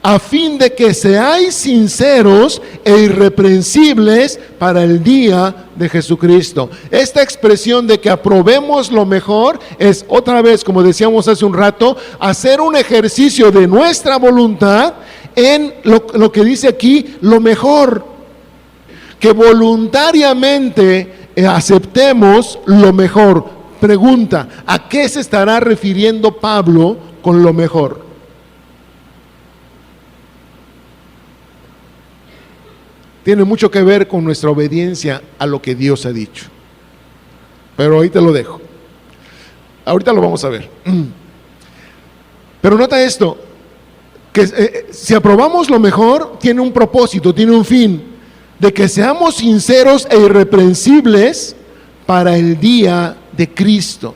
a fin de que seáis sinceros e irreprensibles para el día de Jesucristo. Esta expresión de que aprobemos lo mejor es, otra vez, como decíamos hace un rato, hacer un ejercicio de nuestra voluntad en lo que dice aquí, lo mejor. Que voluntariamente aceptemos lo mejor. Pregunta: ¿a qué se estará refiriendo Pablo con lo mejor? Tiene mucho que ver con nuestra obediencia a lo que Dios ha dicho. Pero ahí te lo dejo. Ahorita lo vamos a ver. Pero nota esto, que si aprobamos lo mejor, tiene un propósito, tiene un fin, de que seamos sinceros e irreprensibles para el día de Cristo.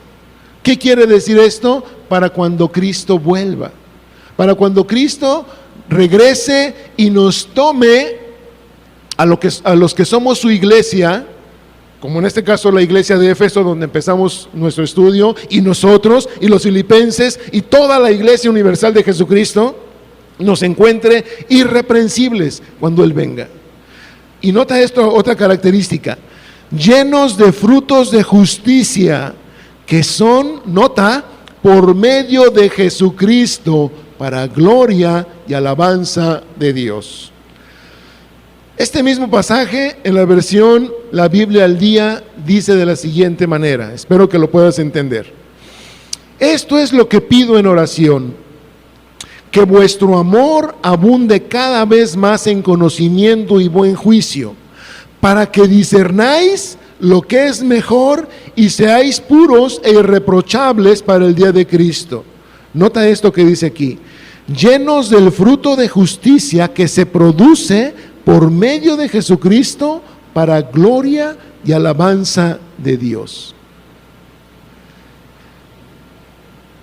¿Qué quiere decir esto? Para cuando Cristo vuelva, para cuando Cristo regrese y nos tome a los que somos su iglesia, como en este caso la iglesia de Éfeso, donde empezamos nuestro estudio, y nosotros, y los filipenses, y toda la iglesia universal de Jesucristo, nos encuentre irreprensibles cuando Él venga. Y nota esto, otra característica: llenos de frutos de justicia, que son, nota, por medio de Jesucristo, para gloria y alabanza de Dios. Este mismo pasaje en la versión La Biblia al Día dice de la siguiente manera, espero que lo puedas entender: esto es lo que pido en oración, que vuestro amor abunde cada vez más en conocimiento y buen juicio, para que discernáis lo que es mejor y seáis puros e irreprochables para el día de Cristo. Nota esto que dice aquí: llenos del fruto de justicia que se produce por medio de Jesucristo para gloria y alabanza de Dios.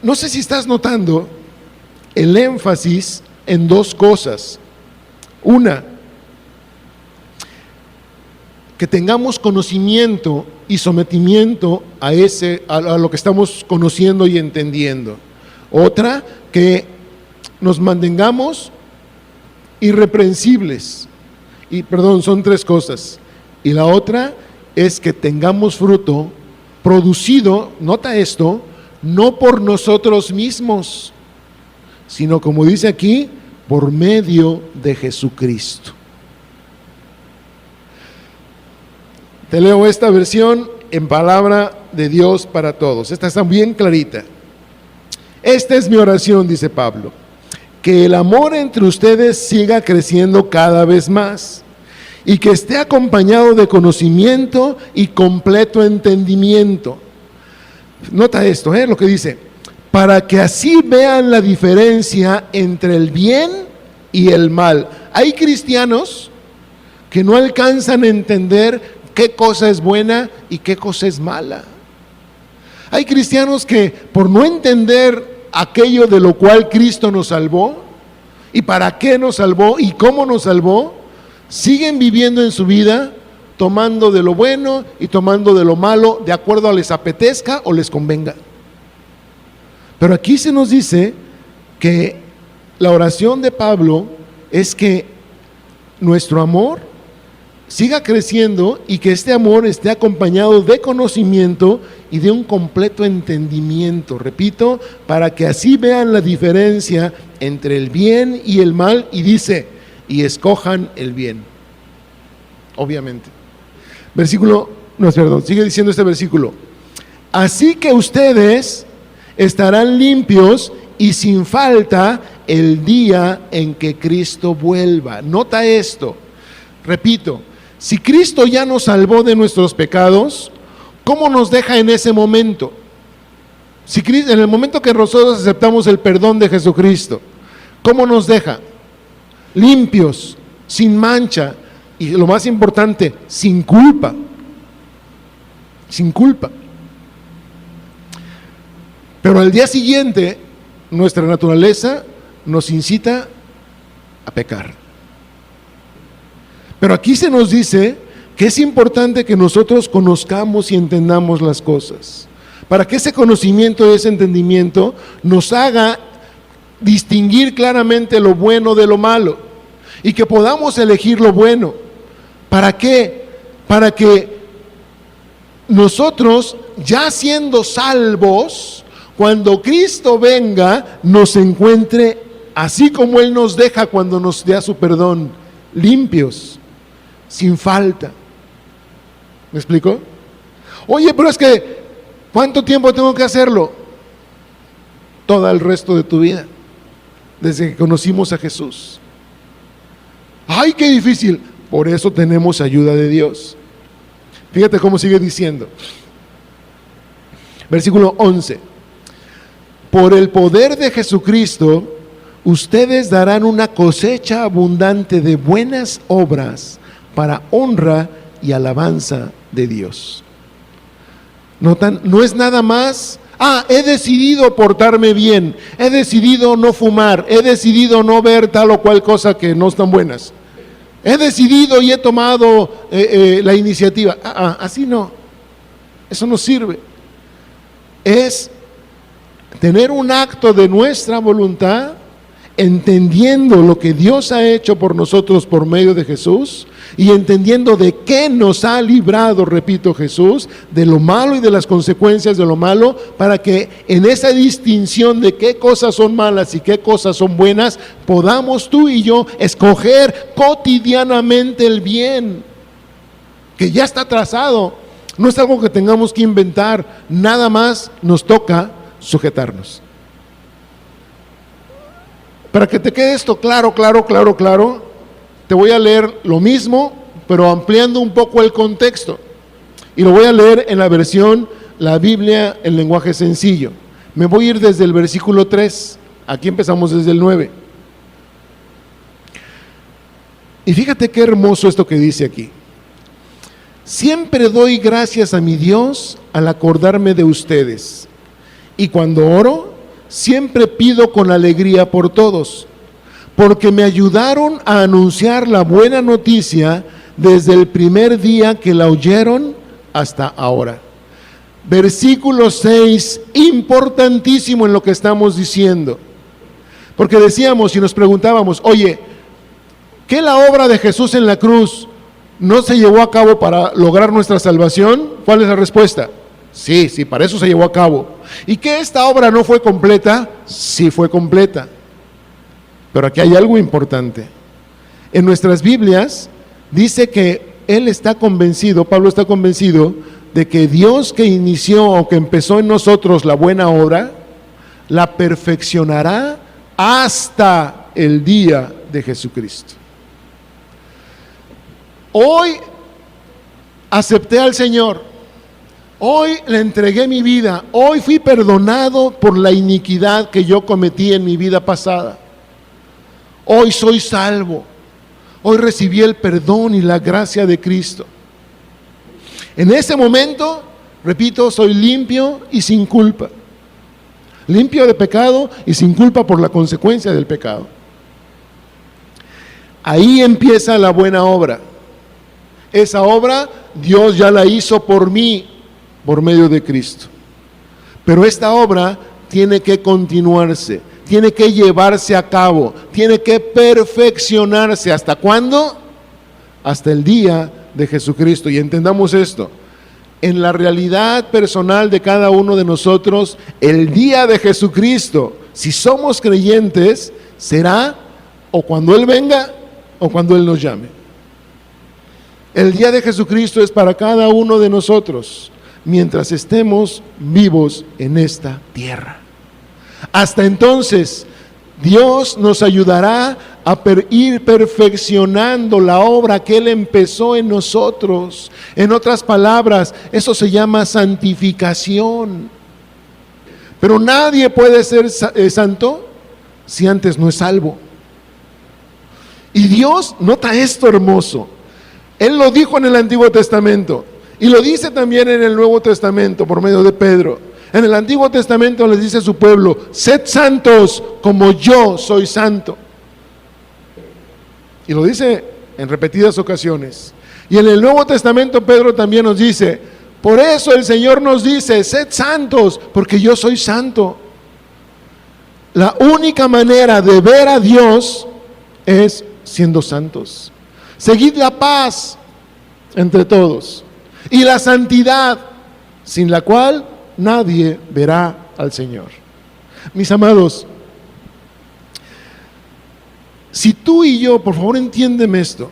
No sé si estás notando el énfasis en dos cosas. Una, que tengamos conocimiento y sometimiento a lo que estamos conociendo y entendiendo. Otra, que nos mantengamos irreprensibles. Son tres cosas. Y la otra es que tengamos fruto producido, nota esto, no por nosotros mismos, sino, como dice aquí, por medio de Jesucristo. Te leo esta versión en palabra de Dios para todos. Esta está bien clarita. Esta es mi oración, dice Pablo, que el amor entre ustedes siga creciendo cada vez más y que esté acompañado de conocimiento y completo entendimiento. Nota esto, lo que dice, para que así vean la diferencia entre el bien y el mal. Hay cristianos que no alcanzan a entender qué cosa es buena y qué cosa es mala. Hay cristianos que, por no entender aquello de lo cual Cristo nos salvó, y para qué nos salvó y cómo nos salvó, siguen viviendo en su vida tomando de lo bueno y tomando de lo malo, de acuerdo a les apetezca o les convenga. Pero aquí se nos dice que la oración de Pablo es que nuestro amor siga creciendo y que este amor esté acompañado de conocimiento y de un completo entendimiento. Repito, para que así vean la diferencia entre el bien y el mal, y dice, y escojan el bien. Obviamente. Sigue diciendo este versículo. Así que ustedes estarán limpios y sin falta el día en que Cristo vuelva. Nota esto. Repito, si Cristo ya nos salvó de nuestros pecados, ¿cómo nos deja en ese momento? Si Cristo, en el momento que nosotros aceptamos el perdón de Jesucristo, ¿cómo nos deja? Limpios, sin mancha y, lo más importante, sin culpa. Sin culpa. Pero al día siguiente, nuestra naturaleza nos incita a pecar. Pero aquí se nos dice que es importante que nosotros conozcamos y entendamos las cosas, para que ese conocimiento y ese entendimiento nos haga distinguir claramente lo bueno de lo malo y que podamos elegir lo bueno. ¿Para qué? Para que nosotros, ya siendo salvos, cuando Cristo venga, nos encuentre así como Él nos deja cuando nos da su perdón, limpios, sin falta. ¿Me explico? Oye, pero es que, ¿cuánto tiempo tengo que hacerlo? Todo el resto de tu vida, desde que conocimos a Jesús. ¡Ay, qué difícil! Por eso tenemos ayuda de Dios. Fíjate cómo sigue diciendo. Versículo 11. Por el poder de Jesucristo, ustedes darán una cosecha abundante de buenas obras para honra y alabanza de Dios. ¿Notan? No es nada más, he decidido portarme bien, he decidido no fumar, he decidido no ver tal o cual cosa que no están buenas. He decidido y he tomado la iniciativa. Así no. Eso no sirve. Es tener un acto de nuestra voluntad, entendiendo lo que Dios ha hecho por nosotros por medio de Jesús y entendiendo de qué nos ha librado, repito, Jesús, de lo malo y de las consecuencias de lo malo, para que en esa distinción de qué cosas son malas y qué cosas son buenas, podamos tú y yo escoger cotidianamente el bien, que ya está trazado. No es algo que tengamos que inventar, nada más nos toca sujetarnos. Para que te quede esto claro, te voy a leer lo mismo, pero ampliando un poco el contexto. Y lo voy a leer en la versión, la Biblia en lenguaje sencillo. Me voy a ir desde el versículo 3, aquí empezamos desde el 9. Y fíjate qué hermoso esto que dice aquí. Siempre doy gracias a mi Dios al acordarme de ustedes. Y cuando oro, siempre pido con alegría por todos, porque me ayudaron a anunciar la buena noticia desde el primer día que la oyeron hasta ahora. Versículo 6, importantísimo en lo que estamos diciendo. Porque decíamos y nos preguntábamos, oye, ¿qué la obra de Jesús en la cruz no se llevó a cabo para lograr nuestra salvación? ¿Cuál es la respuesta? Sí, para eso se llevó a cabo. ¿Y que esta obra no fue completa? Sí fue completa. Pero aquí hay algo importante. En nuestras Biblias dice que él está convencido, Pablo está convencido, de que Dios que inició o que empezó en nosotros la buena obra, la perfeccionará hasta el día de Jesucristo. Hoy acepté al Señor, hoy le entregué mi vida, hoy fui perdonado por la iniquidad que yo cometí en mi vida pasada. Hoy soy salvo, hoy recibí el perdón y la gracia de Cristo. En ese momento, repito, soy limpio y sin culpa. Limpio de pecado y sin culpa por la consecuencia del pecado. Ahí empieza la buena obra. Esa obra Dios ya la hizo por mí, por medio de Cristo. Pero esta obra tiene que continuarse, tiene que llevarse a cabo, tiene que perfeccionarse. ¿Hasta cuándo? Hasta el día de Jesucristo. Y entendamos esto, en la realidad personal de cada uno de nosotros, el día de Jesucristo, si somos creyentes, será o cuando Él venga o cuando Él nos llame. El día de Jesucristo es para cada uno de nosotros, mientras estemos vivos en esta tierra. Hasta entonces, Dios nos ayudará a ir perfeccionando la obra que Él empezó en nosotros. En otras palabras, eso se llama santificación. Pero nadie puede ser santo si antes no es salvo. Y Dios, nota esto hermoso, Él lo dijo en el Antiguo Testamento y lo dice también en el Nuevo Testamento por medio de Pedro. En el Antiguo Testamento les dice a su pueblo, sed santos como yo soy santo. Y lo dice en repetidas ocasiones. Y en el Nuevo Testamento Pedro también nos dice, por eso el Señor nos dice, sed santos porque yo soy santo. La única manera de ver a Dios es siendo santos. Seguid la paz entre todos y la santidad, sin la cual nadie verá al Señor. Mis amados, si tú y yo, por favor entiéndeme esto,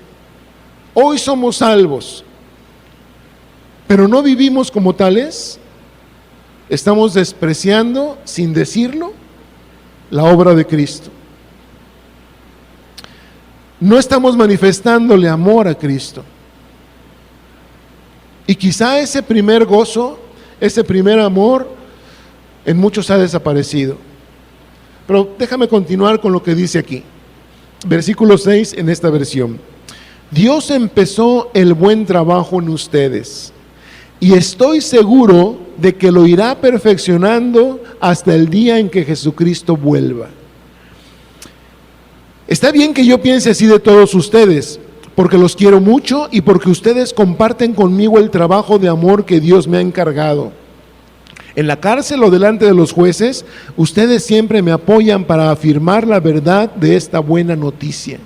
hoy somos salvos, pero no vivimos como tales, estamos despreciando, sin decirlo, la obra de Cristo. No estamos manifestándole amor a Cristo. Y quizá ese primer gozo, ese primer amor, en muchos ha desaparecido. Pero déjame continuar con lo que dice aquí. Versículo 6 en esta versión. Dios empezó el buen trabajo en ustedes y estoy seguro de que lo irá perfeccionando hasta el día en que Jesucristo vuelva. Está bien que yo piense así de todos ustedes, porque los quiero mucho y porque ustedes comparten conmigo el trabajo de amor que Dios me ha encargado. En la cárcel o delante de los jueces, ustedes siempre me apoyan para afirmar la verdad de esta buena noticia.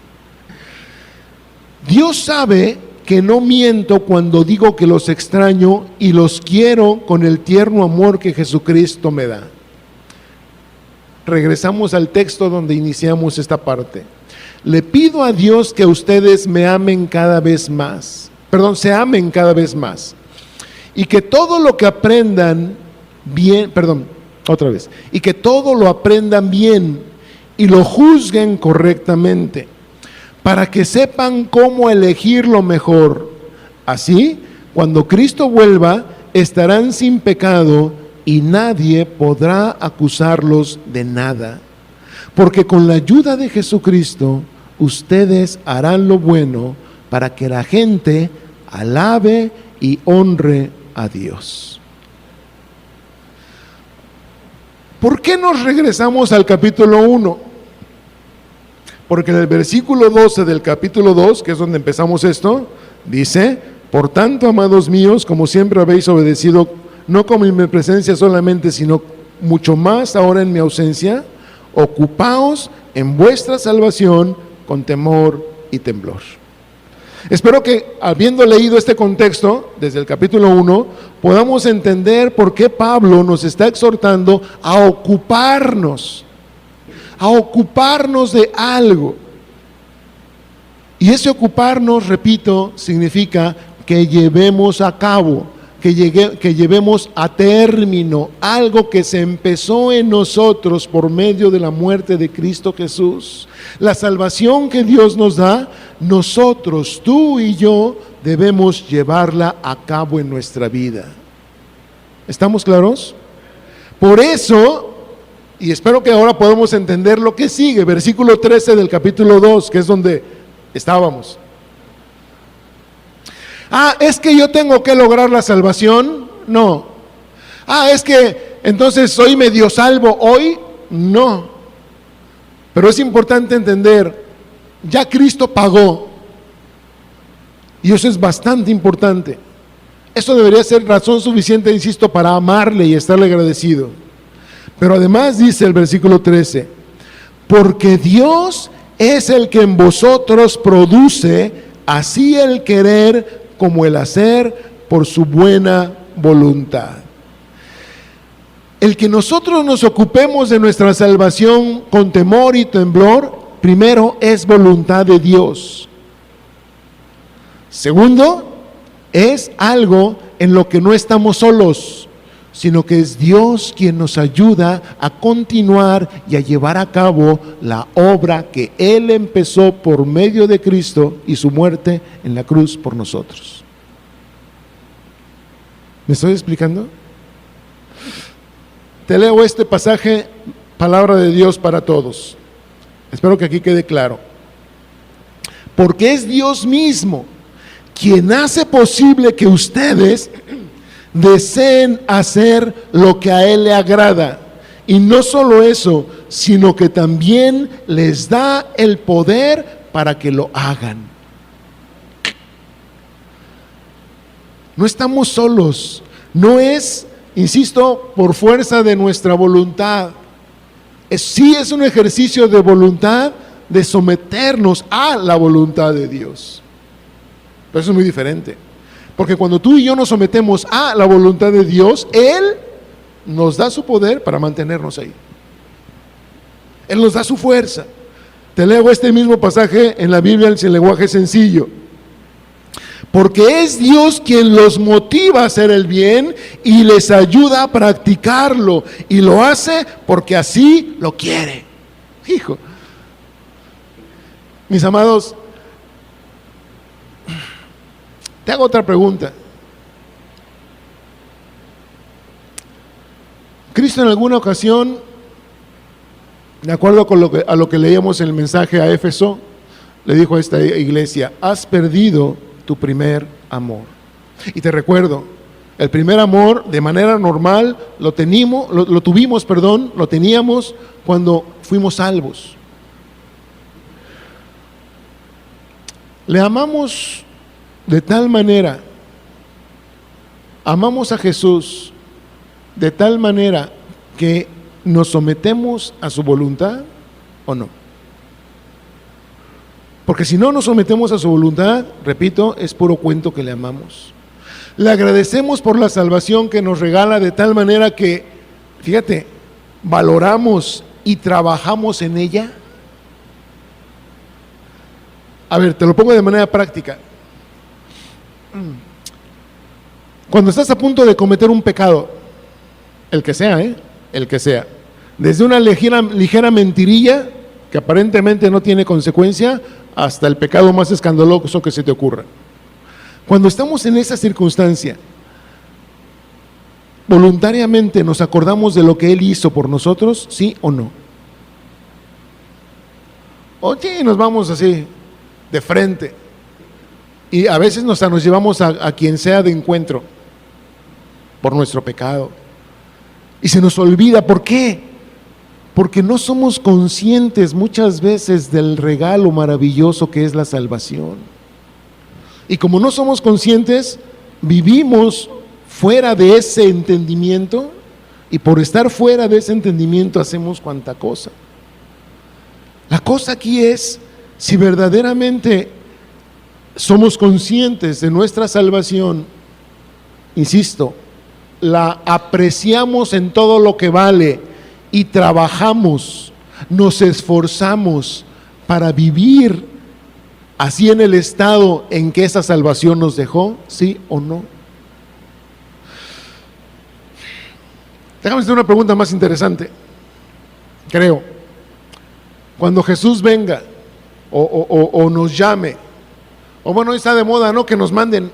Dios sabe que no miento cuando digo que los extraño y los quiero con el tierno amor que Jesucristo me da. Regresamos al texto donde iniciamos esta parte. Le pido a Dios que ustedes me amen cada vez más. Se amen cada vez más. Y que todo lo que aprendan bien, y que todo lo aprendan bien y lo juzguen correctamente, para que sepan cómo elegir lo mejor. Así, cuando Cristo vuelva, estarán sin pecado y nadie podrá acusarlos de nada. Porque con la ayuda de Jesucristo, ustedes harán lo bueno para que la gente alabe y honre a Dios. ¿Por qué nos regresamos al capítulo 1? Porque en el versículo 12 del capítulo 2, que es donde empezamos esto, dice: por tanto, amados míos, como siempre habéis obedecido, no como en mi presencia solamente, sino mucho más ahora en mi ausencia, ocupaos en vuestra salvación con temor y temblor. Espero que, habiendo leído este contexto desde el capítulo 1, podamos entender por qué Pablo nos está exhortando a ocuparnos de algo. Y ese ocuparnos, repito, significa que llevemos a cabo, que llevemos a término algo que se empezó en nosotros por medio de la muerte de Cristo Jesús. La salvación que Dios nos da, nosotros, tú y yo, debemos llevarla a cabo en nuestra vida. ¿Estamos claros? Por eso, y espero que ahora podamos entender lo que sigue, versículo 13 del capítulo 2, que es donde estábamos. ¿Es que yo tengo que lograr la salvación? No. ¿Es que entonces soy medio salvo hoy? No. Pero es importante entender, ya Cristo pagó, y eso es bastante importante. Eso debería ser razón suficiente, insisto, para amarle y estarle agradecido. Pero además dice el versículo 13, porque Dios es el que en vosotros produce así el querer como el hacer por su buena voluntad. El que nosotros nos ocupemos de nuestra salvación con temor y temblor, primero, es voluntad de Dios. Segundo, es algo en lo que no estamos solos, sino que es Dios quien nos ayuda a continuar y a llevar a cabo la obra que Él empezó por medio de Cristo y su muerte en la cruz por nosotros. ¿Me estoy explicando? Te leo este pasaje, palabra de Dios para todos. Espero que aquí quede claro. Porque es Dios mismo quien hace posible que ustedes deseen hacer lo que a Él le agrada. Y no solo eso, sino que también les da el poder para que lo hagan. No estamos solos. No es, insisto, por fuerza de nuestra voluntad. Sí es un ejercicio de voluntad, de someternos a la voluntad de Dios. Pero eso es muy diferente. Porque cuando tú y yo nos sometemos a la voluntad de Dios, Él nos da su poder para mantenernos ahí. Él nos da su fuerza. Te leo este mismo pasaje en la Biblia en lenguaje sencillo. Porque es Dios quien los motiva a hacer el bien y les ayuda a practicarlo. Y lo hace porque así lo quiere. Hijo. Mis amados, te hago otra pregunta. Cristo en alguna ocasión, de acuerdo con a lo que leíamos en el mensaje a Éfeso, le dijo a esta iglesia: has perdido tu primer amor. Y te recuerdo, el primer amor de manera normal lo tuvimos cuando fuimos salvos. Le amamos de tal manera, amamos a Jesús de tal manera que nos sometemos a su voluntad, ¿o no? Porque si no nos sometemos a su voluntad, repito, es puro cuento que le amamos. Le agradecemos por la salvación que nos regala de tal manera que, fíjate, valoramos y trabajamos en ella. A ver, te lo pongo de manera práctica. Cuando estás a punto de cometer un pecado, el que sea, el que sea, desde una ligera mentirilla que aparentemente no tiene consecuencia, hasta el pecado más escandaloso que se te ocurra. Cuando estamos en esa circunstancia, voluntariamente nos acordamos de lo que Él hizo por nosotros, ¿sí o no? O sí, nos vamos así, de frente. Y a veces nos llevamos a quien sea de encuentro por nuestro pecado. Y se nos olvida, ¿por qué? Porque no somos conscientes muchas veces del regalo maravilloso que es la salvación. Y como no somos conscientes, vivimos fuera de ese entendimiento, y por estar fuera de ese entendimiento hacemos cuanta cosa. La cosa aquí es, si verdaderamente somos conscientes de nuestra salvación, insisto, la apreciamos en todo lo que vale y trabajamos, nos esforzamos para vivir así en el estado en que esa salvación nos dejó, ¿sí o no? Déjame hacer una pregunta más interesante. Creo, cuando Jesús venga o nos llame, o bueno, está de moda, ¿no?, que nos manden,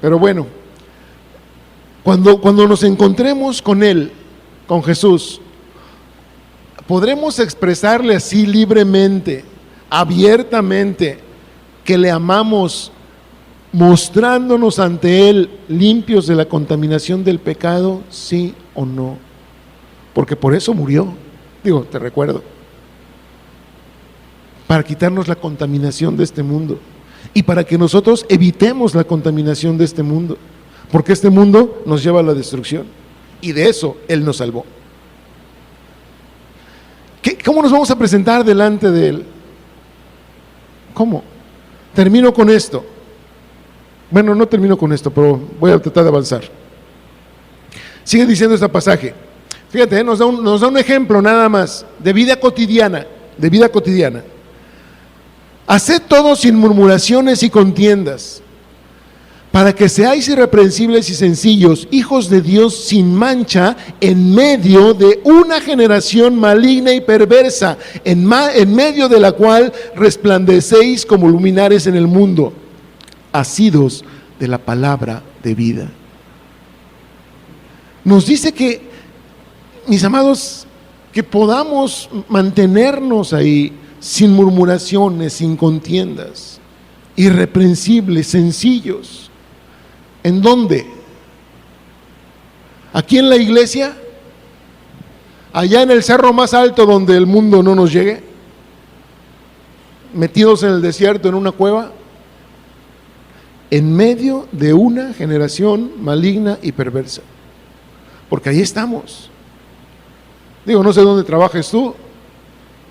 pero bueno, cuando nos encontremos con Él, con Jesús, podremos expresarle así libremente, abiertamente, que le amamos, mostrándonos ante Él limpios de la contaminación del pecado, sí o no, porque por eso murió, digo, te recuerdo, para quitarnos la contaminación de este mundo y para que nosotros evitemos la contaminación de este mundo, porque este mundo nos lleva a la destrucción y de eso Él nos salvó. ¿Cómo nos vamos a presentar delante de Él? ¿Cómo? Termino con esto. Bueno, no termino con esto, pero voy a tratar de avanzar. Sigue diciendo este pasaje. Fíjate, nos da un ejemplo nada más de vida cotidiana, Haced todo sin murmuraciones y contiendas, para que seáis irreprensibles y sencillos, hijos de Dios sin mancha, en medio de una generación maligna y perversa, en medio de la cual resplandecéis como luminares en el mundo, asidos de la palabra de vida. Nos dice que, mis amados, que podamos mantenernos ahí sin murmuraciones, sin contiendas, irreprensibles, sencillos. ¿En dónde? ¿Aquí en la iglesia? ¿Allá en el cerro más alto donde el mundo no nos llegue? ¿Metidos en el desierto, en una cueva? En medio de una generación maligna y perversa. Porque ahí estamos. Digo, no sé dónde trabajes tú.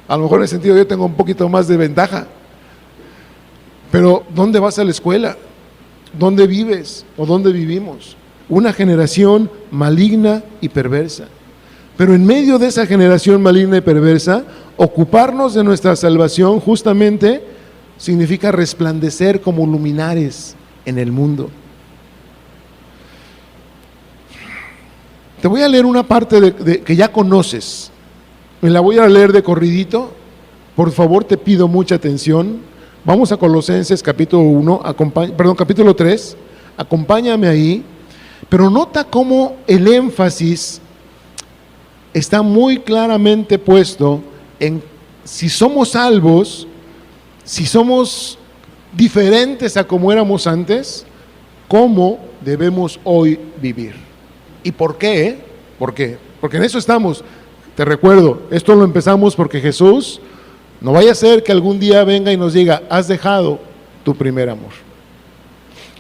A lo mejor en ese sentido yo tengo un poquito más de ventaja. Pero ¿dónde vas a la escuela? ¿Dónde vives o dónde vivimos? Una generación maligna y perversa. Pero en medio de esa generación maligna y perversa, ocuparnos de nuestra salvación justamente significa resplandecer como luminares en el mundo. Te voy a leer una parte que ya conoces. Me la voy a leer de corridito. Por favor, te pido mucha atención. Vamos a Colosenses capítulo 3. Acompáñame ahí. Pero nota cómo el énfasis está muy claramente puesto en si somos salvos, si somos diferentes a como éramos antes, cómo debemos hoy vivir. ¿Y por qué? ¿Por qué? Porque en eso estamos. Te recuerdo, esto lo empezamos porque Jesús, no vaya a ser que algún día venga y nos diga, has dejado tu primer amor.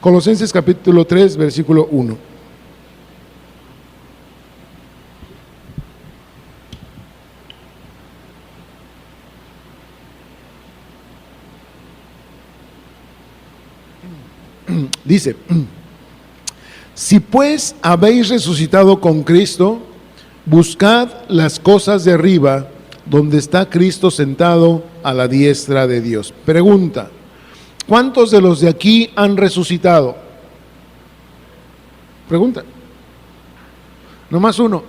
Colosenses capítulo 3, versículo 1. Dice, si pues habéis resucitado con Cristo, buscad las cosas de arriba, donde está Cristo sentado a la diestra de Dios. Pregunta, ¿cuántos de los de aquí han resucitado? Pregunta. Nomás uno.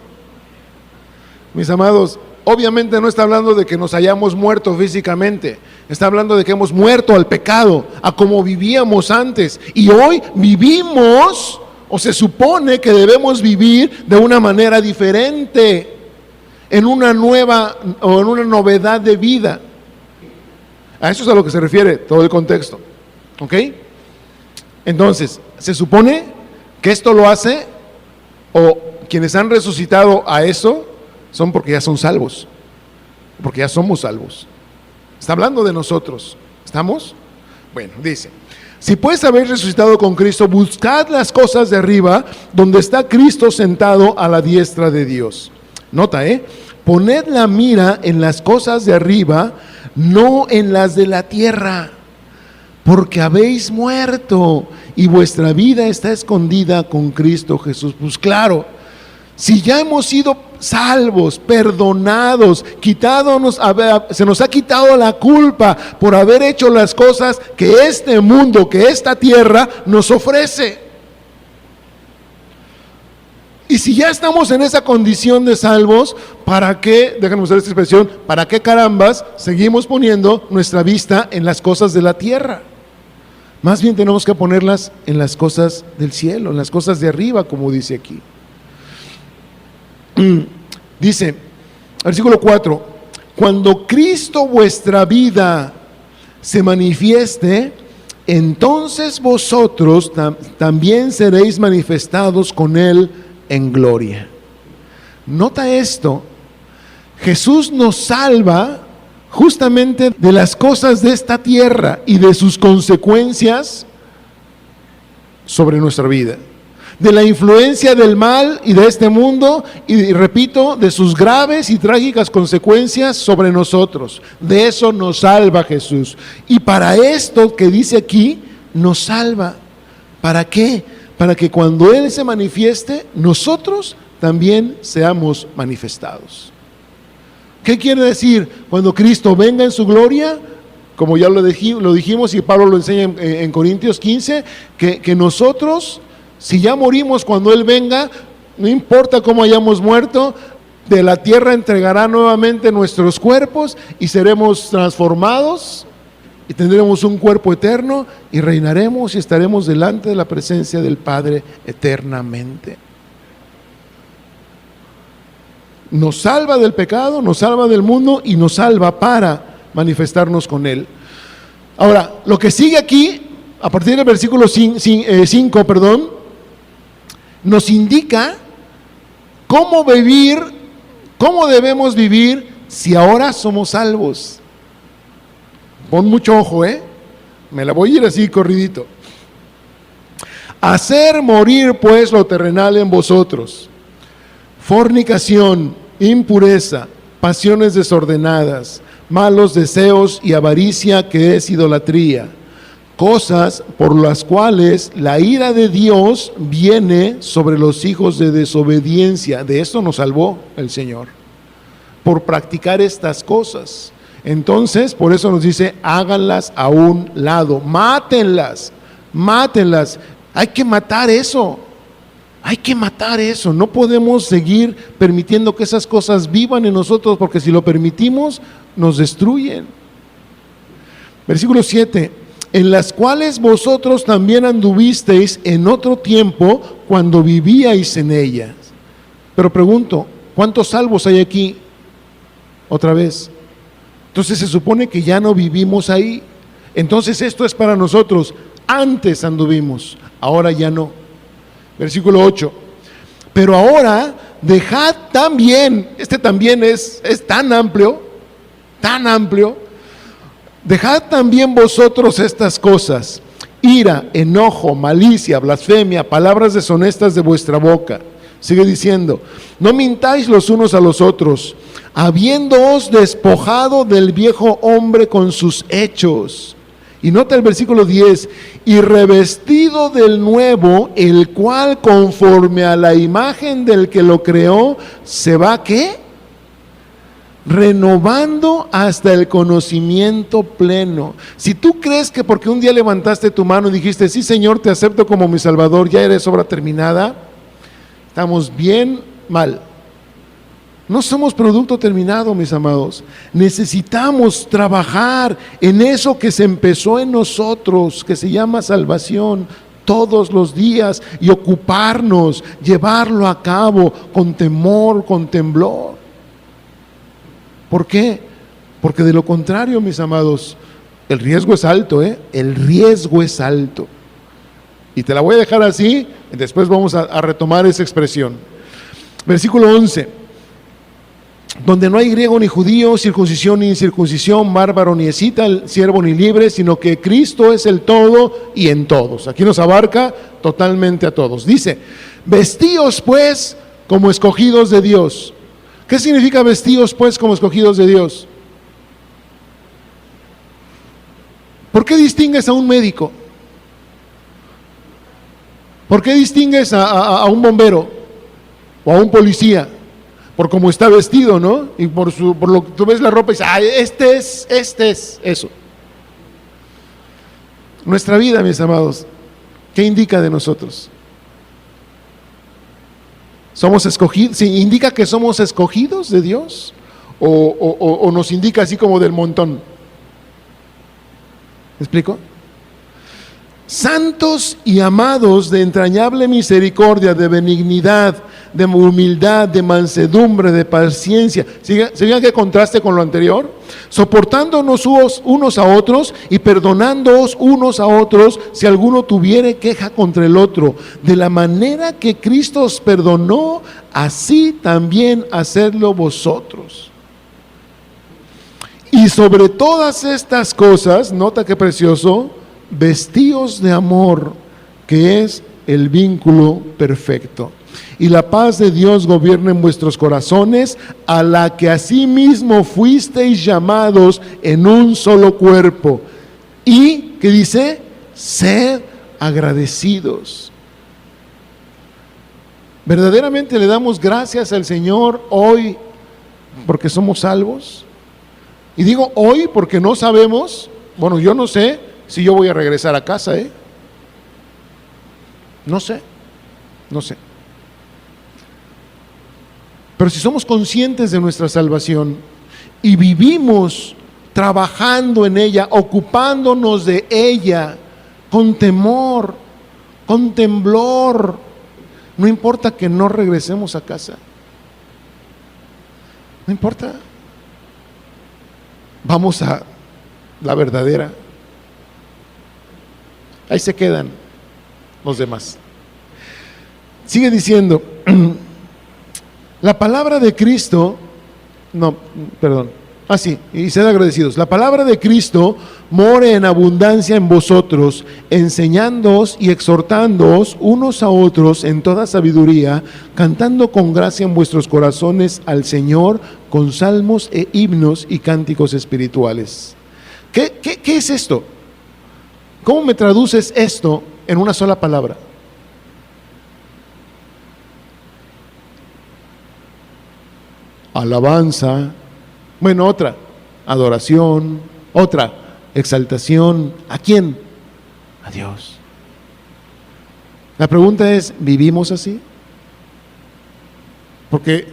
Mis amados, obviamente no está hablando de que nos hayamos muerto físicamente, está hablando de que hemos muerto al pecado, a como vivíamos antes, y hoy vivimos, o se supone que debemos vivir de una manera diferente, en una nueva o en una novedad de vida. A eso es a lo que se refiere todo el contexto. ¿Ok? Entonces, se supone que esto lo hace, o quienes han resucitado a eso, son porque ya son salvos, porque ya somos salvos. Está hablando de nosotros. ¿Estamos? Bueno, dice: si pues habéis resucitado con Cristo, buscad las cosas de arriba, donde está Cristo sentado a la diestra de Dios. Nota, poned la mira en las cosas de arriba, no en las de la tierra, porque habéis muerto y vuestra vida está escondida con Cristo Jesús. Pues claro, si ya hemos sido salvos, perdonados, se nos ha quitado la culpa por haber hecho las cosas que este mundo, que esta tierra nos ofrece. Y si ya estamos en esa condición de salvos, ¿para qué, déjenme usar esta expresión, para qué carambas seguimos poniendo nuestra vista en las cosas de la tierra? Más bien tenemos que ponerlas en las cosas del cielo, en las cosas de arriba, como dice aquí. Dice, versículo 4: cuando Cristo vuestra vida se manifieste, entonces vosotros también seréis manifestados con Él en gloria. Nota esto: Jesús nos salva justamente de las cosas de esta tierra y de sus consecuencias sobre nuestra vida, de la influencia del mal y de este mundo, y repito, de sus graves y trágicas consecuencias sobre nosotros. De eso nos salva Jesús. Y para esto que dice aquí, nos salva. ¿Para qué? Para que cuando Él se manifieste, nosotros también seamos manifestados. ¿Qué quiere decir? Cuando Cristo venga en su gloria, como ya lo dijimos y Pablo lo enseña en Corintios 15, que nosotros, si ya morimos cuando Él venga, no importa cómo hayamos muerto, de la tierra entregará nuevamente nuestros cuerpos y seremos transformados y tendremos un cuerpo eterno y reinaremos y estaremos delante de la presencia del Padre eternamente. Nos salva del pecado, nos salva del mundo y nos salva para manifestarnos con Él. Ahora, lo que sigue aquí, a partir del versículo 5, nos indica cómo debemos vivir si ahora somos salvos. Pon mucho ojo, me la voy a ir así corridito. Hacer morir pues lo terrenal en vosotros: fornicación, impureza, pasiones desordenadas, malos deseos y avaricia, que es idolatría, cosas por las cuales la ira de Dios viene sobre los hijos de desobediencia. De esto nos salvó el Señor, por practicar estas cosas. Entonces, por eso nos dice: háganlas a un lado, mátenlas. Hay que matar eso. Hay que matar eso. No podemos seguir permitiendo que esas cosas vivan en nosotros, porque si lo permitimos, nos destruyen. Versículo 7: en las cuales vosotros también anduvisteis en otro tiempo, cuando vivíais en ellas. Pero pregunto, ¿cuántos salvos hay aquí? Otra vez. Entonces se supone que ya no vivimos ahí. Entonces esto es para nosotros. Antes anduvimos, ahora ya no. Versículo 8: pero ahora dejad también, este también es tan amplio, dejad también vosotros estas cosas: ira, enojo, malicia, blasfemia, palabras deshonestas de vuestra boca. Sigue diciendo: no mintáis los unos a los otros, habiéndoos despojado del viejo hombre con sus hechos. Y nota el versículo 10: y revestido del nuevo, el cual conforme a la imagen del que lo creó, se va, ¿qué? Renovando hasta el conocimiento pleno. Si tú crees que porque un día levantaste tu mano y dijiste: sí, Señor, te acepto como mi Salvador, ya eres obra terminada, estamos bien mal. No somos producto terminado, mis amados. Necesitamos trabajar en eso que se empezó en nosotros, que se llama salvación, todos los días, y ocuparnos, llevarlo a cabo con temor, con temblor. ¿Por qué? Porque de lo contrario, mis amados, El riesgo es alto, el riesgo es alto. Y te la voy a dejar así, y después vamos a retomar esa expresión. Versículo 11. Donde no hay griego ni judío, circuncisión ni incircuncisión, bárbaro ni escita, siervo ni libre, sino que Cristo es el todo y en todos. Aquí nos abarca totalmente a todos. Dice, vestíos pues como escogidos de Dios. ¿Qué significa vestíos pues como escogidos de Dios? ¿Por qué distingues a un médico? ¿Por qué distingues a un bombero o a un policía? Por cómo está vestido, ¿no? Y por lo que tú ves la ropa y dices, este es eso. Nuestra vida, mis amados, ¿qué indica de nosotros? ¿Somos escogidos? ¿Sí, indica que somos escogidos de Dios? ¿O nos indica así como del montón? ¿Me explico? Santos y amados de entrañable misericordia, de benignidad, de humildad, de mansedumbre, de paciencia. ¿Se vean qué contraste con lo anterior? Soportándonos unos a otros y perdonándoos unos a otros si alguno tuviere queja contra el otro. De la manera que Cristo os perdonó, así también hacedlo vosotros. Y sobre todas estas cosas, nota qué precioso, vestíos de amor, que es el vínculo perfecto. Y la paz de Dios gobierna en vuestros corazones, a la que asimismo fuisteis llamados en un solo cuerpo. Y, ¿qué dice? Sed agradecidos. ¿Verdaderamente le damos gracias al Señor hoy porque somos salvos? Y digo hoy porque no sabemos, bueno, yo no sé si yo voy a regresar a casa, no sé. Pero si somos conscientes de nuestra salvación y vivimos trabajando en ella, ocupándonos de ella, con temor, con temblor, no importa que no regresemos a casa, no importa, vamos a la verdadera. Ahí se quedan los demás. Sigue diciendo, la palabra de Cristo, y sed agradecidos. La palabra de Cristo more en abundancia en vosotros, enseñándoos y exhortándoos unos a otros en toda sabiduría, cantando con gracia en vuestros corazones al Señor con salmos e himnos y cánticos espirituales. ¿Qué es esto? ¿Cómo me traduces esto en una sola palabra? Alabanza, otra, adoración, otra, exaltación. ¿A quién? A Dios. La pregunta es, ¿vivimos así? Porque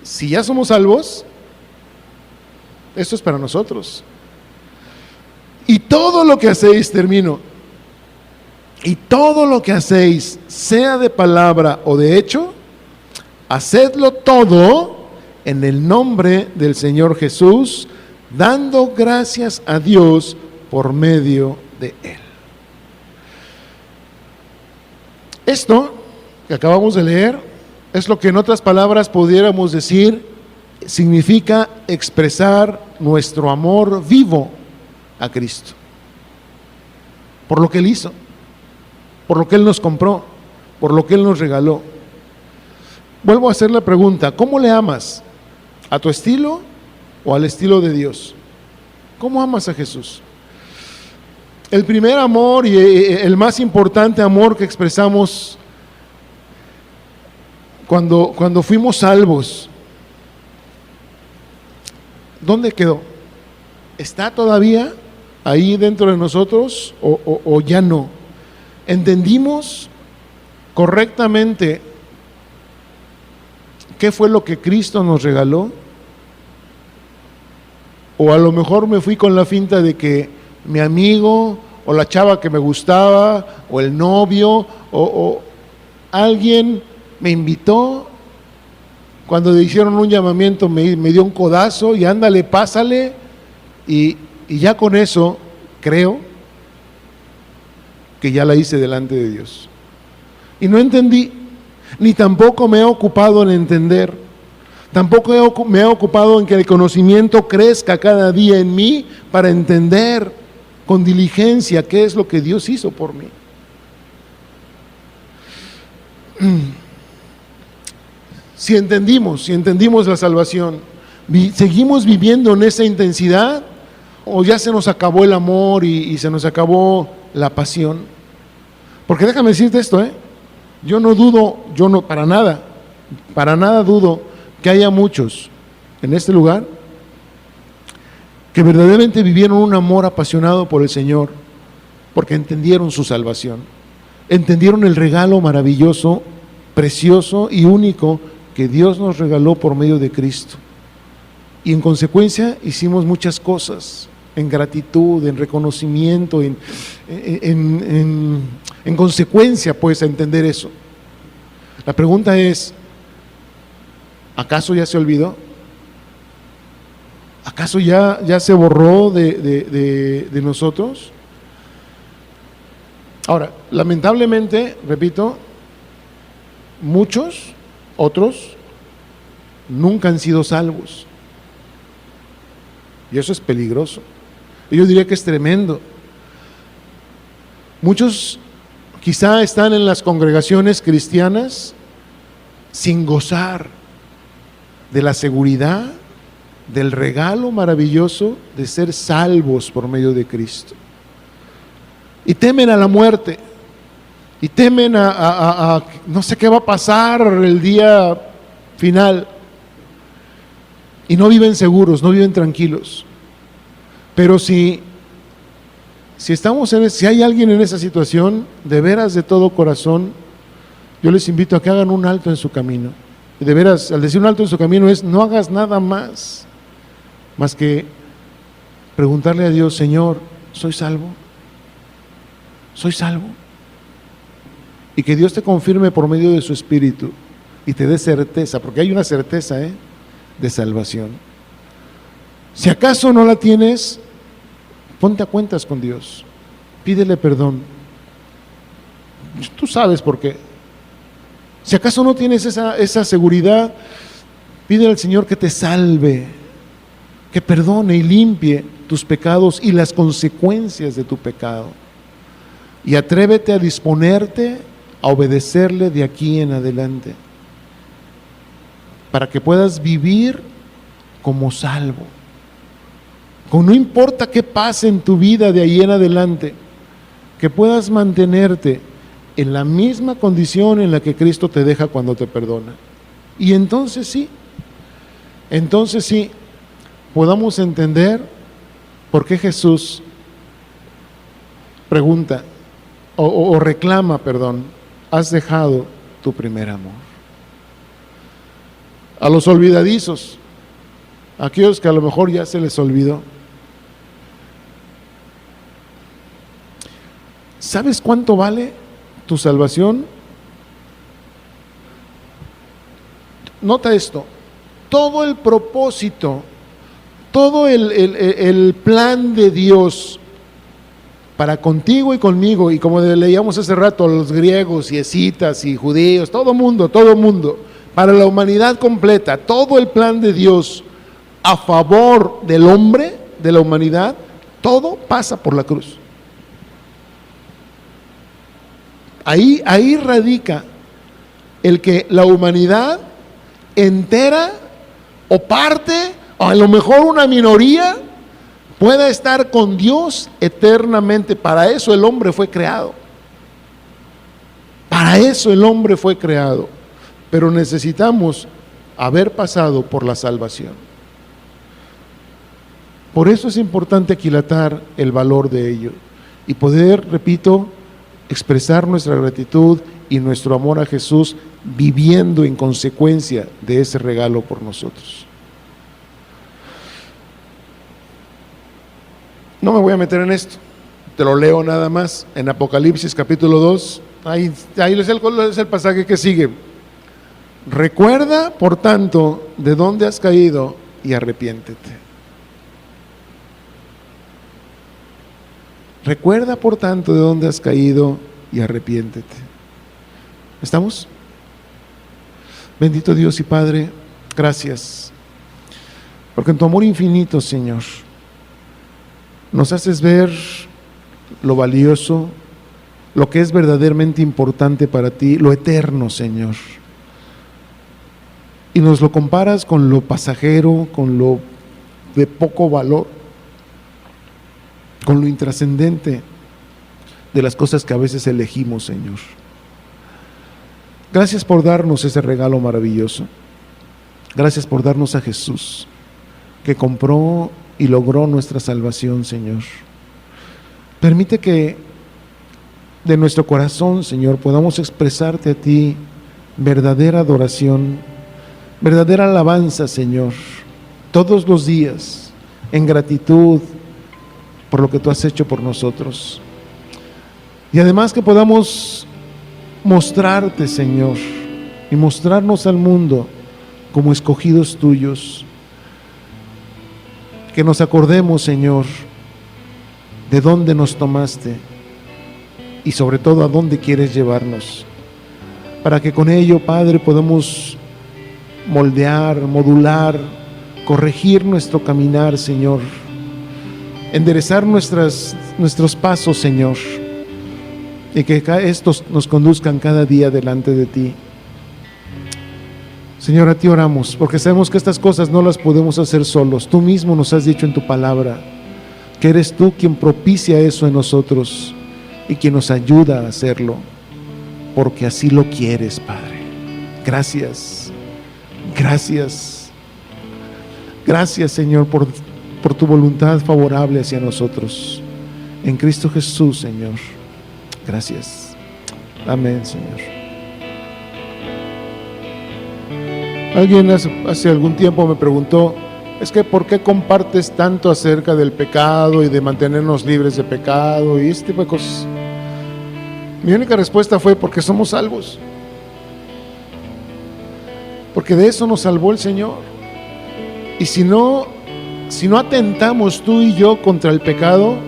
si ya somos salvos, esto es para nosotros. Y todo lo que hacéis, termino, y todo lo que hacéis, sea de palabra o de hecho, hacedlo todo en el nombre del Señor Jesús, dando gracias a Dios por medio de Él. Esto que acabamos de leer es lo que en otras palabras pudiéramos decir, significa expresar nuestro amor vivo a Cristo, por lo que Él hizo, por lo que Él nos compró, por lo que Él nos regaló. Vuelvo a hacer la pregunta, ¿cómo le amas? ¿A tu estilo o al estilo de Dios? ¿Cómo amas a Jesús? El primer amor y el más importante amor que expresamos cuando fuimos salvos, ¿dónde quedó? ¿Está todavía ahí dentro de nosotros o ya no? ¿Entendimos correctamente qué fue lo que Cristo nos regaló? O a lo mejor me fui con la finta de que mi amigo o la chava que me gustaba o el novio o alguien me invitó, cuando le hicieron un llamamiento me dio un codazo y ándale, pásale, y ya con eso creo que ya la hice delante de Dios. Y no entendí, ni tampoco me he ocupado en entender. Tampoco me he ocupado en que el conocimiento crezca cada día en mí para entender con diligencia qué es lo que Dios hizo por mí. Si entendimos la salvación, ¿seguimos viviendo en esa intensidad? ¿O ya se nos acabó el amor y se nos acabó la pasión? Porque déjame decirte esto, yo no dudo, para nada dudo que haya muchos en este lugar que verdaderamente vivieron un amor apasionado por el Señor, porque entendieron su salvación, entendieron el regalo maravilloso, precioso y único que Dios nos regaló por medio de Cristo. Y en consecuencia hicimos muchas cosas en gratitud, en reconocimiento, en consecuencia pues a entender eso. La pregunta es, ¿acaso ya se olvidó? ¿Acaso ya se borró de nosotros? Ahora, lamentablemente, repito, muchos, otros, nunca han sido salvos. Y eso es peligroso. Yo diría que es tremendo. Muchos quizá están en las congregaciones cristianas sin gozar de la seguridad, del regalo maravilloso de ser salvos por medio de Cristo. Y temen a la muerte, y temen a no sé qué va a pasar el día final, y no viven seguros, no viven tranquilos. Pero si hay alguien en esa situación, de veras, de todo corazón, yo les invito a que hagan un alto en su camino. De veras, al decir un alto en su camino es, no hagas nada más que preguntarle a Dios: Señor, ¿soy salvo? ¿Soy salvo? Y que Dios te confirme por medio de su Espíritu y te dé certeza, porque hay una certeza de salvación. Si acaso no la tienes, ponte a cuentas con Dios, pídele perdón. Tú sabes por qué. Si acaso no tienes esa seguridad, pídele al Señor que te salve, que perdone y limpie tus pecados y las consecuencias de tu pecado. Y atrévete a disponerte a obedecerle de aquí en adelante, para que puedas vivir como salvo. No importa qué pase en tu vida de ahí en adelante, que puedas mantenerte en la misma condición en la que Cristo te deja cuando te perdona. Y entonces sí, podamos entender por qué Jesús pregunta o reclama, has dejado tu primer amor. A los olvidadizos, aquellos que a lo mejor ya se les olvidó, ¿sabes cuánto vale tu salvación? Nota esto: todo el propósito, todo el plan de Dios para contigo y conmigo, y como leíamos hace rato, los griegos y escitas y judíos, todo mundo, para la humanidad completa, todo el plan de Dios a favor del hombre, de la humanidad, todo pasa por la cruz. Ahí radica el que la humanidad entera o parte, o a lo mejor una minoría, pueda estar con Dios eternamente. Para eso el hombre fue creado. Para eso el hombre fue creado. Pero necesitamos haber pasado por la salvación. Por eso es importante aquilatar el valor de ello y poder, repito, expresar nuestra gratitud y nuestro amor a Jesús, viviendo en consecuencia de ese regalo por nosotros. No me voy a meter en esto, te lo leo nada más en Apocalipsis capítulo 2, ahí es el pasaje que sigue. Recuerda, por tanto, de dónde has caído y arrepiéntete. Recuerda, por tanto, de dónde has caído y arrepiéntete. ¿Estamos? Bendito Dios y Padre, gracias, porque en tu amor infinito, Señor, nos haces ver lo valioso, lo que es verdaderamente importante para ti, lo eterno, Señor. Y nos lo comparas con lo pasajero, con lo de poco valor, con lo intrascendente de las cosas que a veces elegimos, Señor. Gracias por darnos ese regalo maravilloso. Gracias por darnos a Jesús, que compró y logró nuestra salvación, Señor. Permite que de nuestro corazón, Señor, podamos expresarte a ti verdadera adoración, verdadera alabanza, Señor, todos los días, en gratitud por lo que tú has hecho por nosotros. Y además que podamos mostrarte, Señor, y mostrarnos al mundo como escogidos tuyos. Que nos acordemos, Señor, de dónde nos tomaste y sobre todo a dónde quieres llevarnos, para que con ello, Padre, podamos moldear, modular, corregir nuestro caminar, Señor, enderezar nuestros pasos, Señor, y que estos nos conduzcan cada día delante de ti. Señor, a ti oramos, porque sabemos que estas cosas no las podemos hacer solos. Tú mismo nos has dicho en tu palabra que eres tú quien propicia eso en nosotros y quien nos ayuda a hacerlo, porque así lo quieres, Padre. Gracias, gracias, gracias, Señor, por tu voluntad favorable hacia nosotros. En Cristo Jesús, Señor. Gracias. Amén, Señor. Alguien hace algún tiempo me preguntó, es que ¿por qué compartes tanto acerca del pecado y de mantenernos libres de pecado y este tipo de cosas? Mi única respuesta fue porque somos salvos. Porque de eso nos salvó el Señor. Y si no atentamos tú y yo contra el pecado,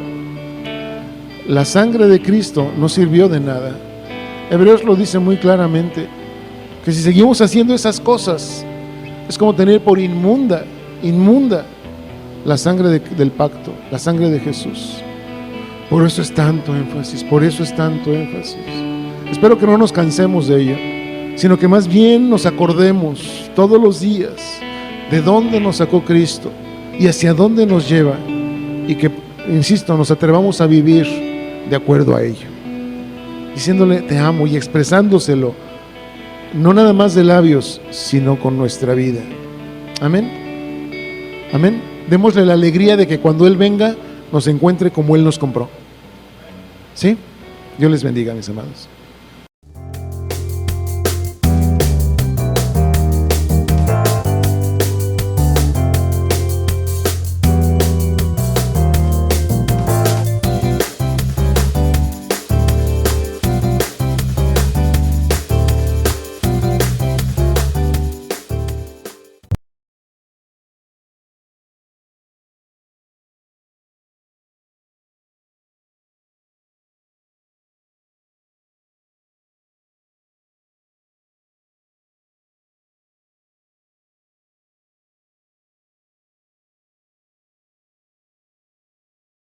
la sangre de Cristo no sirvió de nada. Hebreos lo dice muy claramente, que si seguimos haciendo esas cosas, es como tener por inmunda la sangre del pacto, la sangre de Jesús. Por eso es tanto énfasis, Espero que no nos cansemos de ello, sino que más bien nos acordemos todos los días de dónde nos sacó Cristo y hacia dónde nos lleva, y que, insisto, nos atrevamos a vivir de acuerdo a ello, diciéndole te amo y expresándoselo, no nada más de labios, sino con nuestra vida. Amén. Amén. Démosle la alegría de que cuando Él venga nos encuentre como Él nos compró. ¿Sí? Dios les bendiga, mis amados.